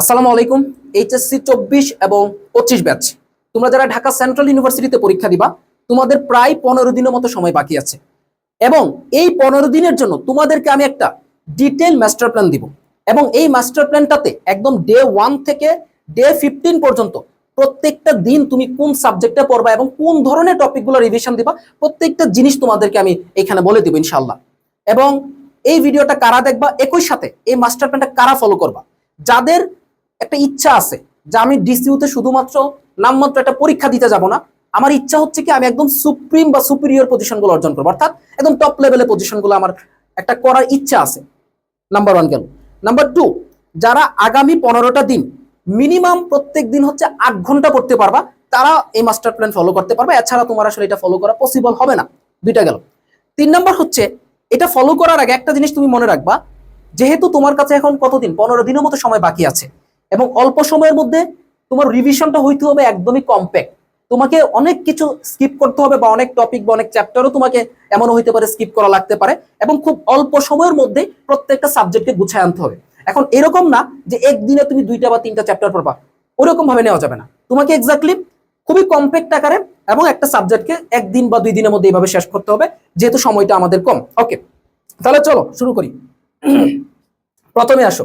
আসসালামু আলাইকুম। এইচএসসি 24 এবং 25 ব্যাচ, তোমরা যারা ঢাকা সেন্ট্রাল ইউনিভার্সিটিতে পরীক্ষা দিবা, তোমাদের প্রায় 15 দিনের মতো সময় বাকি আছে। এবং এই 15 দিনের জন্য তোমাদেরকে আমি একটা ডিটেইল মাস্টার প্ল্যান দিব। এবং এই মাস্টার প্ল্যানটাতে একদম ডে 1 থেকে ডে 15 পর্যন্ত প্রত্যেকটা দিন তুমি কোন সাবজেক্টে পড়বা এবং কোন ধরনের টপিকগুলো রিভিশন দিবা, প্রত্যেকটা জিনিস তোমাদেরকে আমি এখানে বলে দিব ইনশাআল্লাহ। এবং এই ভিডিওটা কারা দেখবা, একই সাথে এই মাস্টার প্ল্যানটা কারা ফলো করবা, যাদের একটা ইচ্ছা আছে যে আমি ডিসিউতে শুধুমাত্র নামমাত্র একটা পরীক্ষা দিতে যাব না, আমার ইচ্ছা হচ্ছে কি আমি একদম সুপ্রিম বা সুপিরিয়র পজিশনগুলো অর্জন করবো, অর্থাৎ একদম টপ লেভেলের পজিশনগুলো আমার একটা করার ইচ্ছা আছে। নাম্বার 1 গেল। নাম্বার 2, যারা আগামী 15টা দিন মিনিমাম প্রত্যেক দিন হচ্ছে 8 ঘন্টা পড়তে পারবা, তারা এই মাস্টার প্ল্যান ফলো করতে পারবে। এছাড়া তোমার আসলে এটা ফলো করা পসিবল হবে না। 2টা গেল। 3 নাম্বার হচ্ছে, এটা ফলো করার আগে একটা জিনিস তুমি মনে রাখবা, যেহেতু তোমার কাছে এখন কতদিন, 15 দিনের মতো সময় বাকি আছে এবং অল্প সময়ের মধ্যে তোমার রিভিশনটা হইতে হবে একদমই কম্প্যাক্ট। তোমাকে অনেক কিছু স্কিপ করতে হবে বা অনেক টপিক বা অনেক চ্যাপ্টারও তোমাকে এমনও হইতে পারে স্কিপ করা লাগতে পারে, এবং খুব অল্প সময়ের মধ্যে প্রত্যেকটা সাবজেক্টকে গুছায় আনতে হবে। এখন এরকম না যে একদিনে তুমি 2টা বা 3টা চ্যাপ্টার পড়বা, ওরকম ভাবে নেওয়া যাবে না। তোমাকে এক্স্যাক্টলি খুবই কম্প্যাক্ট আকারে এবং একটা সাবজেক্টকে 1 দিন বা 2 দিনের মধ্যে এইভাবে শেষ করতে হবে, যেহেতু সময়টা আমাদের কম। ওকে, তাহলে চলো শুরু করি। প্রথমে আসো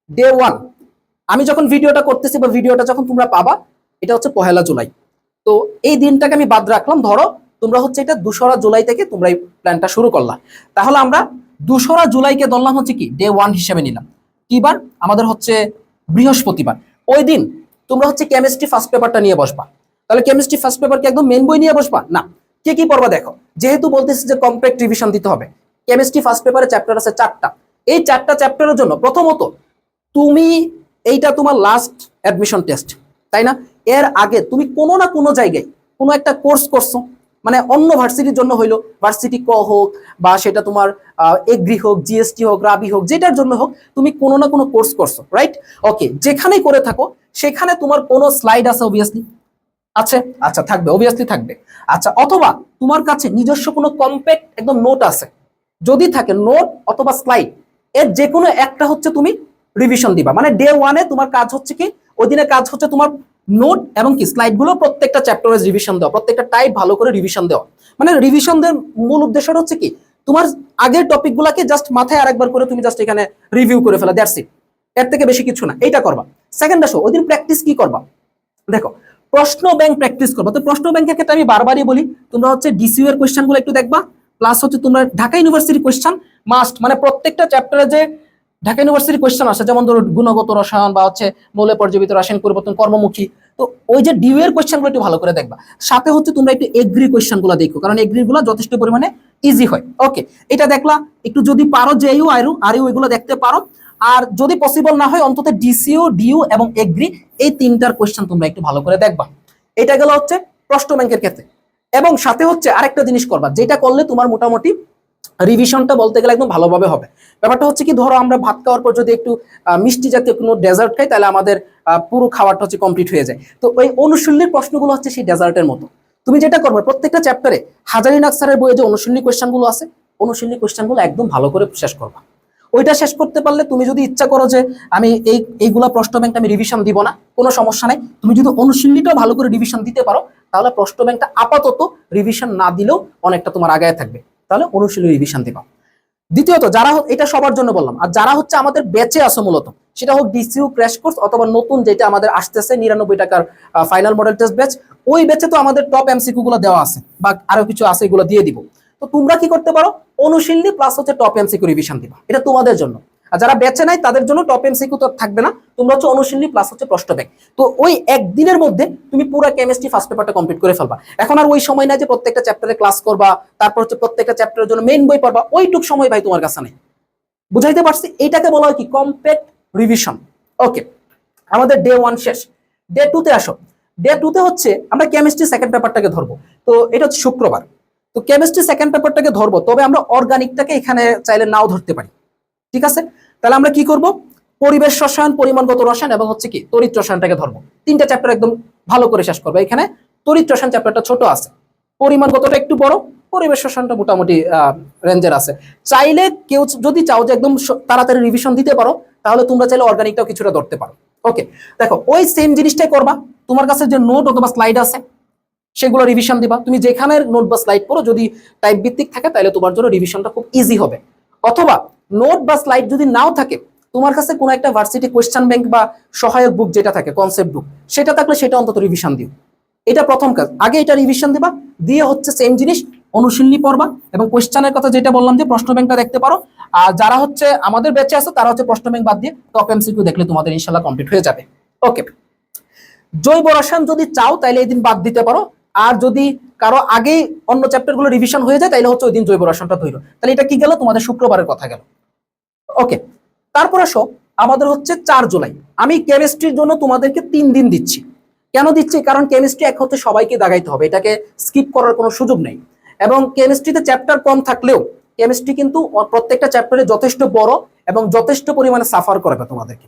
ডে 1। আমি যখন ভিডিওটা করতেছি বা ভিডিওটা যখন তোমরা পাবা, এটা হচ্ছে 1 জুলাই। তো এই দিনটাকে আমি বাদ রাখলাম। ধরো তোমরা হচ্ছে এটা 2রা জুলাই থেকে তোমরা এই প্ল্যানটা শুরু করলা, তাহলে আমরা 2রা জুলাইকে ধরলাম হচ্ছে কি ডে 1 হিসেবে নিলাম। কি বার? আমাদের হচ্ছে বৃহস্পতিবার। ওই দিন তোমরা হচ্ছে কেমিস্ট্রি ফার্স্ট পেপারটা নিয়ে বসবা। তাহলে কেমিস্ট্রি ফার্স্ট পেপার কি একদম মেন বই নিয়ে বসবা? না। কে কি পড়বা দেখো, যেহেতু বলতেছি যে কমপ্লেক্ট রিভিশন দিতে হবে, কেমিস্ট্রি ফার্স্ট পেপারে চ্যাপ্টার আছে 4টা। এই 4টা চ্যাপ্টারের জন্য প্রথমত তুমি, এইটা তোমার লাস্ট অ্যাডমিশন টেস্ট, তাই না? এর আগে তুমি কোনো না কোনো জায়গায় কোনো একটা কোর্স করছো, মানে অন্য ভার্সিটির জন্য হইলো, ভার্সিটি ক হোক বা সেটা তোমার এগ্রি হোক, জিএসটি হোক, রাবি হোক, যেটার জন্য হোক, তুমি কোনো না কোনো কোর্স করছো, রাইট? ওকে, যেখানেই করে থাকো সেখানে তোমার কোনো স্লাইড আছে অবভিয়াসলি, আছে? আচ্ছা, থাকবে, অবভিয়াসলি থাকবে। আচ্ছা, অথবা তোমার কাছে নিজস্ব কোনো কম্প্যাক্ট একদম নোট আছে, যদি থাকে নোট অথবা স্লাইড, এর যে কোনো একটা হচ্ছে তুমি রিভিশন দিবা। মানে ডে 1-এ তোমার কাজ হচ্ছে কি, ওই দিনের কাজ হচ্ছে তোমার নোট এবং কি স্লাইড গুলো প্রত্যেকটা চ্যাপ্টারে রিভিশন দেওয়া, প্রত্যেকটা টাইপ ভালো করে রিভিশন দেওয়া। মানে রিভিশন দেওয়ার মূল উদ্দেশ্যটা হচ্ছে কি, তোমার আগের টপিক গুলাকে জাস্ট মাথায় আরেকবার করে তুমি জাস্ট এখানে রিভিউ করে ফেলা, দ্যাটস ইট। এর থেকে বেশি কিছু না, এইটা করবা। সেকেন্ড আসো, ওই দিন প্র্যাকটিস কি করবা দেখো, প্রশ্ন ব্যাংক প্র্যাকটিস করবা। তো প্রশ্ন ব্যাংকের ক্ষেত্রে আমি বারবারই বলি, তোমরা হচ্ছে ডিসিউ এর কোয়েশ্চেনগুলো একটু দেখবা, প্লাস হচ্ছে তোমরা ঢাকা ইউনিভার্সিটি কোয়েশ্চেন মাস্ট, মানে প্রত্যেকটা চ্যাপ্টারে যে ঢাকা ইউনিভার্সিটি কোয়েশ্চেন আসে, যেমন ধরো গুণগত রসায়ন বা হচ্ছে মৌলে পর্যবিত রাসায়নিক পরিবর্তন, কর্মমুখী, তো ওই যে ডিউ এর কোয়েশ্চেনগুলো একটু ভালো করে দেখবা। সাথে হচ্ছে তোমরা একটু এগ্রি কোয়েশ্চেনগুলো দেখো, কারণ এগ্রিগুলো যথেষ্ট পরিমাণে ইজি হয়। ওকে, এটা দেখলা, একটু যদি পারো জেইউ আরইউ এগুলো দেখতে পারো। আর যদি পসিবল না হয় অন্তত ডিসিও, ডিইউ এবং এগ্রি, এই 3টার কোয়েশ্চেন তোমরা একটু ভালো করে দেখবা। এটা গেল হচ্ছে প্রশ্ন ব্যাংকের ক্ষেত্রে। এবং সাথে হচ্ছে আরেকটা জিনিস করবা, যেটা করলে তোমার মোটামুটি রিভিশনটা বলতে গেলে একদম ভালোভাবে হবে। ব্যাপারটা হচ্ছে কি, ধরো আমরা ভাত খাওয়ার পর যদি একটু মিষ্টি জাতীয় কোনো ডেজার্ট খাই, তাহলে আমাদের পুরো খাবারটা হচ্ছে কমপ্লিট হয়ে যায়। তো ওই অনুশীলনীর প্রশ্নগুলো হচ্ছে সেই ডেজার্টের মতো। তুমি যেটা করবে, প্রত্যেকটা চ্যাপ্টারে হাজারিনাগ স্যারের বইয়ে যে অনুশীলনী কোয়েশ্চেনগুলো আছে, অনুশীলনী কোয়েশ্চেনগুলো একদম ভালো করে শেষ করবা। ওইটা শেষ করতে পারলে তুমি যদি ইচ্ছা করো যে আমি এইগুলা প্রশ্ন ব্যাংকটা আমি রিভিশন দিব না, কোনো সমস্যা নাই। তুমি যদি অনুশীলনীটাও ভালো করে রিভিশন দিতে পারো, তাহলে প্রশ্ন ব্যাংকটা আপাতত রিভিশন না দিলেও অনেকটা তোমার আগায় থাকবে, তাহলে অনুশীলনী রিভিশন দিবা। দ্বিতীয়ত, যারা এটা সবার জন্য বললাম, আর যারা হচ্ছে আমাদের ব্যাচে আসো মূলত, সেটা হোক ডিসিউ ক্র্যাশ কোর্স অথবা নতুন যেটা আমাদের আসতেছে 99 টাকার ফাইনাল মডেল টেস্ট ব্যাচ, ওই ব্যাচে তো আমাদের টপ এমসিকিউ গুলো দেওয়া আছে বা আরো কিছু আছে, এগুলো দিয়ে দিব। তো তোমরা কি করতে পারো, অনুশীলনী প্লাস হচ্ছে টপ এমসিকিউ রিভিশন দিবা, এটা তোমাদের জন্য। আর যারা বেঁচে নাই তাদের জন্য টপ এমসিকিউ তো থাকবে না, তোমরা হচ্ছে অনুশীলনী প্লাস হচ্ছে প্রশ্ন ব্যাংক। তো ওই একদিনের মধ্যে তুমি পুরো কেমিস্ট্রি ফার্স্ট পেপারটা কমপ্লিট করে ফেলবা। এখন আর ওই সময় নাই যে প্রত্যেকটা চ্যাপ্টারে ক্লাস করবা, তারপর হচ্ছে প্রত্যেকটা চ্যাপ্টারের জন্য মেইন বই পড়বা, ওইটুক সময় ভাই তোমার কাছে নেই। বুঝাইতে পারছি? এইটাকে বলা হয় কি, কমপ্যাক্ট রিভিশন। ওকে, আমাদের ডে 1 শেষ। ডে 2-তে আসো। ডে 2-তে হচ্ছে আমরা কেমিস্ট্রি সেকেন্ড পেপারটাকে ধরবো। তো এটা হচ্ছে শুক্রবার। তো কেমিস্ট্রি সেকেন্ড পেপারটাকে ধরবো, তবে আমরা অর্গানিকটাকে এখানে চাইলে নাও ধরতে পারি, ঠিক আছে? তাহলে আমরা কি করব, পরিবেশ রসায়ন, পরিমাণগত রসায়ন এবং হচ্ছে কি তড়িৎ রসায়নটাকে ধরবো। 3টা চ্যাপ্টার একদম ভালো করে শেষ করবো। এখানে তড়িৎ রসায়ন চ্যাপ্টারটা ছোট আছে, পরিমাণগতটা একটু বড়, পরিবেশ রসায়নটা মোটামুটি রেঞ্জের আছে। চাইলে কেউ যদি চাও যে একদম তাড়াতাড়ি রিভিশন দিতে পারো, তাহলে তোমরা চাইলে অর্গানিকটাও কিছুটা ধরতে পারো। ওকে, দেখো ওই সেম জিনিসটাই করবা। তোমার কাছে যে নোট অথবা স্লাইড আছে সেগুলো রিভিশন দিবা। তুমি যেখানে নোট বা স্লাইড করো যদি টাইপ ভিত্তিক থাকে তাহলে তোমার জন্য রিভিশনটা খুব ইজি হবে। অথবা নোট বা স্লাইড যদি নাও থাকে, তোমার কাছে কোনো একটা ভার্সিটি কোয়েশ্চেন ব্যাংক বা সহায়ক বুক যেটা থাকে, কনসেপ্ট বুক, সেটা থাকলে সেটা অন্তত রিভিশন দিও। এটা প্রথম কাজ, আগে এটা রিভিশন দিবা, দিয়ে হচ্ছে সেম জিনিস অনুশীলনী পড়বা। এবং কোয়েশ্চেনের কথা যেটা বললাম যে প্রশ্ন ব্যাংকটা দেখতে পারো। আর যারা হচ্ছে আমাদের ব্যাচে আছে তারা হচ্ছে প্রশ্ন ব্যাংক বাদ দিয়ে টপ এমসিকিউ দেখলে তোমাদের ইনশাআল্লাহ কমপ্লিট হয়ে যাবে। ওকে, জৈব রসায়ন যদি চাও তাহলে এই দিন বাদ দিতে পারো। আর যদি কারো আগেই অন্য চ্যাপ্টার গুলো রিভিশন হয়ে যায় তাহলে হচ্ছে ওই দিন জৈব রসায়নটা ধরো। তাহলে এটা কি গেল, তোমাদের শুক্রবারের কথা গেল। ওকে, তারপর আসো আমাদের হচ্ছে 4 জুলাই। আমি কেমিস্ট্রির জন্য তোমাদেরকে 3 দিন দিচ্ছি। কেন দিচ্ছি? কারণ কেমিস্ট্রি এক হচ্ছে সবাইকে দাগাইতে হবে, এটাকে স্কিপ করার কোনো সুযোগ নেই। এবং কেমিস্ট্রিতে চ্যাপ্টার কম থাকলেও কেমিস্ট্রি কিন্তু প্রত্যেকটা চ্যাপ্টারে যথেষ্ট বড় এবং যথেষ্ট পরিমাণে সাফার করবে তোমাদেরকে।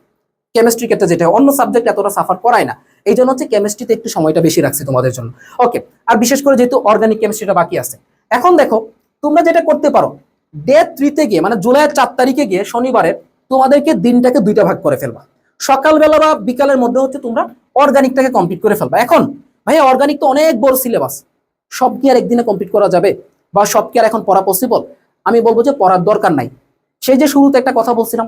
কেমিস্ট্রি ক্ষেত্রে যেটা অন্য সাবজেক্ট এতটা সাফার করায় না, এই জন্য হচ্ছে কেমিস্ট্রিতে একটু সময়টা বেশি রাখছি তোমাদের জন্য। ওকে, আর বিশেষ করে যেহেতু অর্গানিক কেমিস্ট্রিটা বাকি আছে। এখন দেখো তোমরা যেটা করতে পারো, ডে 3 তে গিয়ে মানে জুলাইয়ের 4 তারিখে গিয়ে শনিবারে তোমাদেরকে দিনটাকে 2টা ভাগ করে ফেলবা। সকালবেলা বা বিকালের মধ্যে হচ্ছে তোমরা অর্গানিকটাকে কমপ্লিট করে ফেলবা। এখন ভাইয়া অর্গানিক তো অনেক বড় সিলেবাস, সব কি আর একদিনে কমপ্লিট করা যাবে বা সব কি আর এখন পড়া পসিবল? আমি বলবো যে পড়ার দরকার নাই। সেই যে শুরুতে একটা কথা বলছিলাম,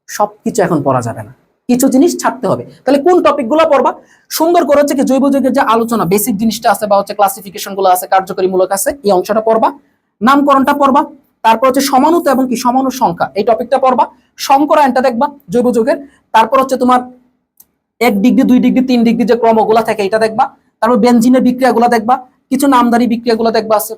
সবকিছু এখন পড়া যাবে না, কিছু জিনিস ছাড়তে হবে। তাহলে কোন টপিকগুলো পড়বা? সুন্দর করে হচ্ছে কি জৈব যৌগের যে আলোচনা বেসিক জিনিসটা আছে বা হচ্ছে ক্লাসিফিকেশন গুলো আছে, কার্যকরীমূলক আছে, এই অংশটা পড়বা। নামকরণটা পড়বা। তারপর হচ্ছে সমানুত এবং কি সমাণু সংখ্যা, এই টপিকটা পড়বা। সংকরায়নটা দেখবা জৈব যৌগের। তারপর হচ্ছে তোমার 1 ডিগ্রি 2 ডিগ্রি 3 ডিগ্রি যে ক্রমগুলো থাকে এটা দেখবা। তারপর বেনজিনের বিক্রিয়াগুলো দেখবা, কিছু নামধারী বিক্রিয়াগুলো দেখবা আছে,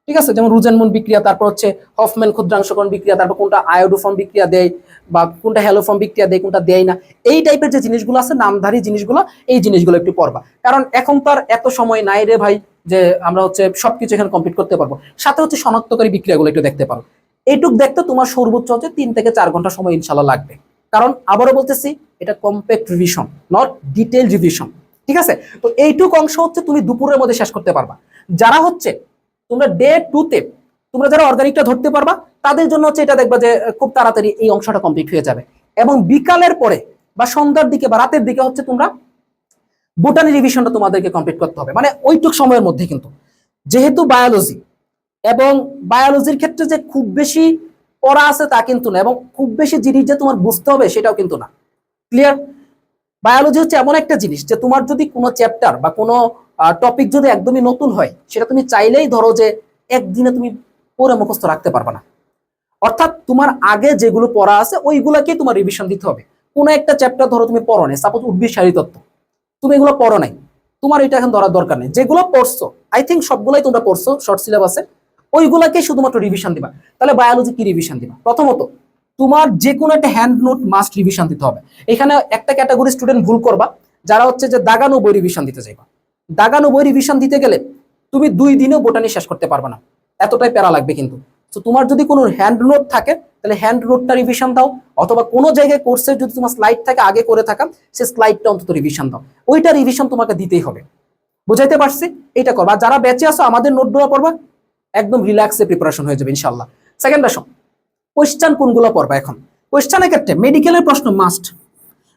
ঠিক আছে, যেমন রুজেনমুন বিক্রিয়া, তারপর হচ্ছে হফম্যান ক্ষুদ্রাংশকরণ বিক্রিয়া, তারপর কোনটা আয়োডোফর্ম বিক্রিয়া দেয় বা কোনটা হ্যালোফর্ম বিক্রিয়া দেয়, কোনটা দেয় না, এই টাইপের যে জিনিসগুলো আছে নামধারী জিনিসগুলো, এই জিনিসগুলো একটু পড়বা। কারণ এখন তো আর এত সময় নাই রে ভাই যে আমরা হচ্ছে সবকিছু এখানে কমপ্লিট করতে পারবো। সাথে হচ্ছে শনাক্তকারী বিক্রিয়াগুলো একটু দেখতে পারো। এইটুক দেখতে তোমার সর্বোচ্চ হচ্ছে 3 থেকে 4 ঘন্টা সময় ইনশাল্লাহ লাগবে। কারণ আবারও বলতেছি, এটা compact revision, not detail revision, ঠিক আছে? তো এইটুক অংশ হচ্ছে তুমি দুপুরের মধ্যে শেষ করতে পারবা। যারা হচ্ছে তোমরা ডে 2 তে তোমরা যারা অর্গানিকটা ধরতে পারবা তাদের জন্য হচ্ছে এটা দেখবা যে খুব তাড়াতাড়ি এই অংশটা কমপ্লিট হয়ে যাবে। এবং বিকালের পরে বা সন্ধ্যার দিকে বা রাতের দিকে হচ্ছে তোমরা বোটানি রিভিশনটা তোমাদেরকে কমপ্লিট করতে হবে, মানে ওইটুক সময়ের মধ্যে। কিন্তু যেহেতু বায়োলজি, এবং বায়োলজির ক্ষেত্রে যে খুব বেশি পড়া আছে তা কিন্তু না, এবং খুব বেশি জিনিস যে তোমার বুঝতে হবে সেটাও কিন্তু না। ক্লিয়ার? বায়োলজি হচ্ছে এমন একটা জিনিস যে তোমার যদি কোনো চ্যাপ্টার বা কোনো টপিক যদি একদমই নতুন হয়, সেটা তুমি চাইলেই ধরো যে একদিনে তুমি পড়ে মুখস্থ রাখতে পারবে না। অর্থাৎ তোমার আগে যেগুলো পড়া আছে ওইগুলোকেই তোমার রিভিশন দিতে হবে। কোনো একটা চ্যাপ্টার ধরো তুমি পড়ো নাই, সাপোজ উদ্ভিদ শারীরতত্ত্ব, তুমি এগুলো পড়ো নাই, তোমার এটা এখন ধরার দরকার নেই। যেগুলো পড়ছো, আই থিঙ্ক সবগুলাই তোমরা পড়ছো শর্ট সিলেবাসে, ওইগুলাকে শুধুমাত্র রিভিশন দিবা। তাহলে বায়োলজি কি রিভিশন দিবা? প্রথমত তোমার যে কোনো একটা হ্যান্ড নোট মাস্ট রিভিশন দিতে হবে। এখানে একটা ক্যাটাগরি স্টুডেন্ট ভুল করবা, যারা হচ্ছে যে দাগানো বই রিভিশন দিতে চাইবা। দাগানো বই রিভিশন দিতে গেলে তুমি 2 দিনেও বোটানি শেষ করতে পারবে না, এতটাই প্যারা লাগবে। কিন্তু তো তোমার যদি কোনো হ্যান্ড নোট থাকে তাহলে হ্যান্ড নোটটা রিভিশন দাও, অথবা কোনো জায়গায় কোর্সে যদি তোমার স্লাইড থাকে আগে করে থাকা, সে স্লাইডটা অন্তত রিভিশন দাও। ওইটা রিভিশন তোমাকে দিতেই হবে। বুঝাইতে পারছি? এটা করবা। যারা বেঁচে আসো আমাদের নোটগুলো পড়বা, একদম রিল্যাক্সে প্রিপারেশন হয়ে যাবে ইনশাআল্লাহ। সেকেন্ড আসো, কোয়েশ্চেন কোনগুলো পড়বা। এখন কোয়েশ্চেনের ক্ষেত্রে মেডিকেলের প্রশ্ন মাস্ট।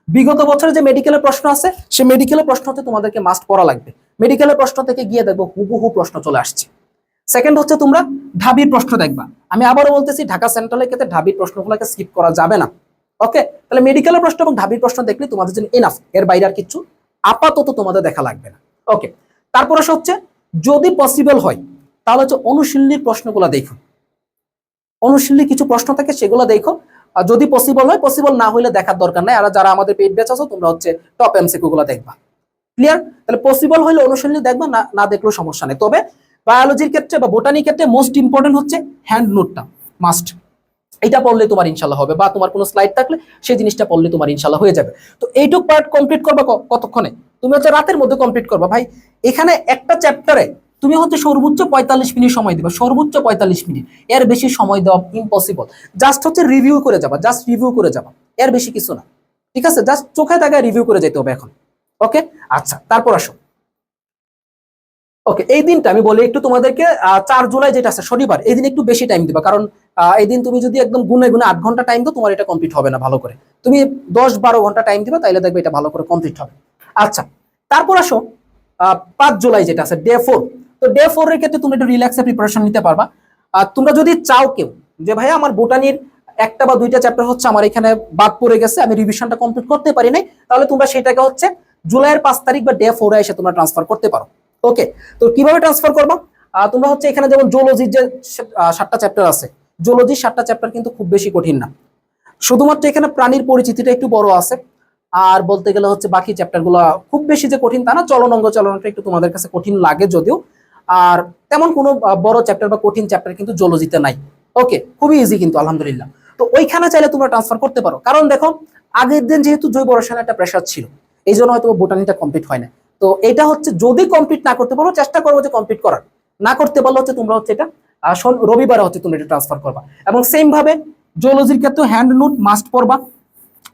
বিগত বছরে যে মেডিকেলের প্রশ্ন আছে সে মেডিকেলের প্রশ্ন হচ্ছে তোমাদেরকে মাস্ট পড়া লাগবে। মেডিকেলের প্রশ্ন থেকে গিয়ে দেখবো হুবহু প্রশ্ন চলে আসছে। সেকেন্ড হচ্ছে তোমরা ঢাবির প্রশ্ন দেখবা। আমি আবারও বলতেছি, ঢাকা সেন্ট্রালের ক্ষেত্রে ঢাবির প্রশ্নগুলোকে স্কিপ করা যাবে না। ওকে, তাহলে মেডিকেলের প্রশ্ন এবং ঢাবির প্রশ্ন দেখলে তোমাদের জন্য এনাফ, এর বাইরে আর কিছু আপাতত তোমাদের দেখা লাগবে না। ওকে, তারপর হচ্ছে যদি পসিবল হয় তাহলে হচ্ছে অনুশীলনীর প্রশ্নগুলো দেখো। অনুশীলনী কিছু প্রশ্ন থাকে সেগুলো দেখো। আর যদি পসিবল হয়, পসিবল না হলে দেখার দরকার নাই। আর যারা আমাদের পেইড ব্যাচ আছো তোমরা হচ্ছে টপ এমসিকিউ গুলো দেখবা। ক্লিয়ার? তাহলে পসিবল হলে অনুশীলনী দেখবা, না না দেখলেও সমস্যা নেই। তবে বায়োলজির ক্ষেত্রে বা বোটানির ক্ষেত্রে মোস্ট ইম্পর্টেন্ট হচ্ছে হ্যান্ড নোটটা মাস্ট। এটা পড়লে তোমার ইনশাল্লাহ হবে, বা তোমার কোনো স্লাইড থাকলে সেই জিনিসটা পড়লে তোমার ইনশাল্লাহ হয়ে যাবে। তো এইটুক পার্ট কমপ্লিট করবা কতক্ষণে? তুমি হচ্ছে রাতের মধ্যে কমপ্লিট করবা ভাই। এখানে একটা চ্যাপ্টারে তুমি হচ্ছে সর্বোচ্চ 45 মিনিট সময় দিবা, সর্বোচ্চ 45 মিনিট, এর বেশি সময় দেওয়া ইম্পসিবল। জাস্ট হচ্ছে রিভিউ করে যাবা, জাস্ট রিভিউ করে যাবা, এর বেশি কিছু না। ঠিক আছে, জাস্ট চোখে তাকায় রিভিউ করে যেতে হবে এখন। ওকে, আচ্ছা, তারপর আসো। ওকে, এই দিনটা আমি বলি একটু তোমাদেরকে 4 জুলাই যেটা আছে শনিবার, এই দিন একটু বেশি টাইম দিবা, কারণ এই দিন তুমি যদি একদম গুনে গুনে 8 ঘন্টা টাইম দাও, তোমার এটা কমপ্লিট হবে না ভালো করে। তুমি 10-12 ঘন্টা টাইম দিবা, তাইলে দেখবে এটা ভালো করে কমপ্লিট হবে। আচ্ছা, তারপর আসো 5 জুলাই যেটা আছে ডে 4। তো ডে 4 এর ক্ষেত্রে তুমি একটু রিল্যাক্সে প্রিপারেশন নিতে পারবা। আর তোমরা যদি চাও কেউ যে ভাইয়া আমার বোটানির একটা বা দুইটা চ্যাপ্টার হচ্ছে আমার এখানে বাদ পড়ে গেছে, আমি রিভিশনটা কমপ্লিট করতে পারি নাই, তাহলে তোমরা সেটাকে হচ্ছে জুলাইয়ের 5 তারিখ বা ডে 4 এ এসে তোমরা ট্রান্সফার করতে পারো। ওকে, তো কিভাবে ট্রান্সফার করবা? তোমরা হচ্ছে এখানে যেমন জুলজির যে 7টা চ্যাপ্টার আছে, জুলজির 7টা চ্যাপ্টার কিন্তু খুব বেশি কঠিন না, শুধুমাত্র এখানে প্রাণীর পরিচিতিটা একটু বড় আছে। আর বলতে গেলে হচ্ছে বাকি চ্যাপ্টারগুলো খুব বেশি যে কঠিন তা না, চলনটা একটু তোমাদের কাছে কঠিন লাগে যদিও। আর তেমন কোনো বড় চ্যাপ্টার বা কঠিন চ্যাপ্টার কিন্তু জুলজিতে নাই। ওকে, খুবই ইজি কিন্তু আলহামদুলিল্লাহ। তো ওইখানে চাইলে তোমরা ট্রান্সফার করতে পারো, কারণ দেখো আগের দিন যেহেতু জৈব রসায়নের একটা প্রেশার ছিল, এই জন্য হয়তো বোটানিটা কমপ্লিট হয় না। তো এটা হচ্ছে যদি কমপ্লিট না করতে পারো, চেষ্টা করবো যে কমপ্লিট করার, না করতে পারলে হচ্ছে তোমরা হচ্ছে এটা রবিবারে হচ্ছে তোমরা এটা ট্রান্সফার করবা। এবং সেম ভাবে জুলজির ক্ষেত্রে হ্যান্ড নোট মাস্ট পড়বা।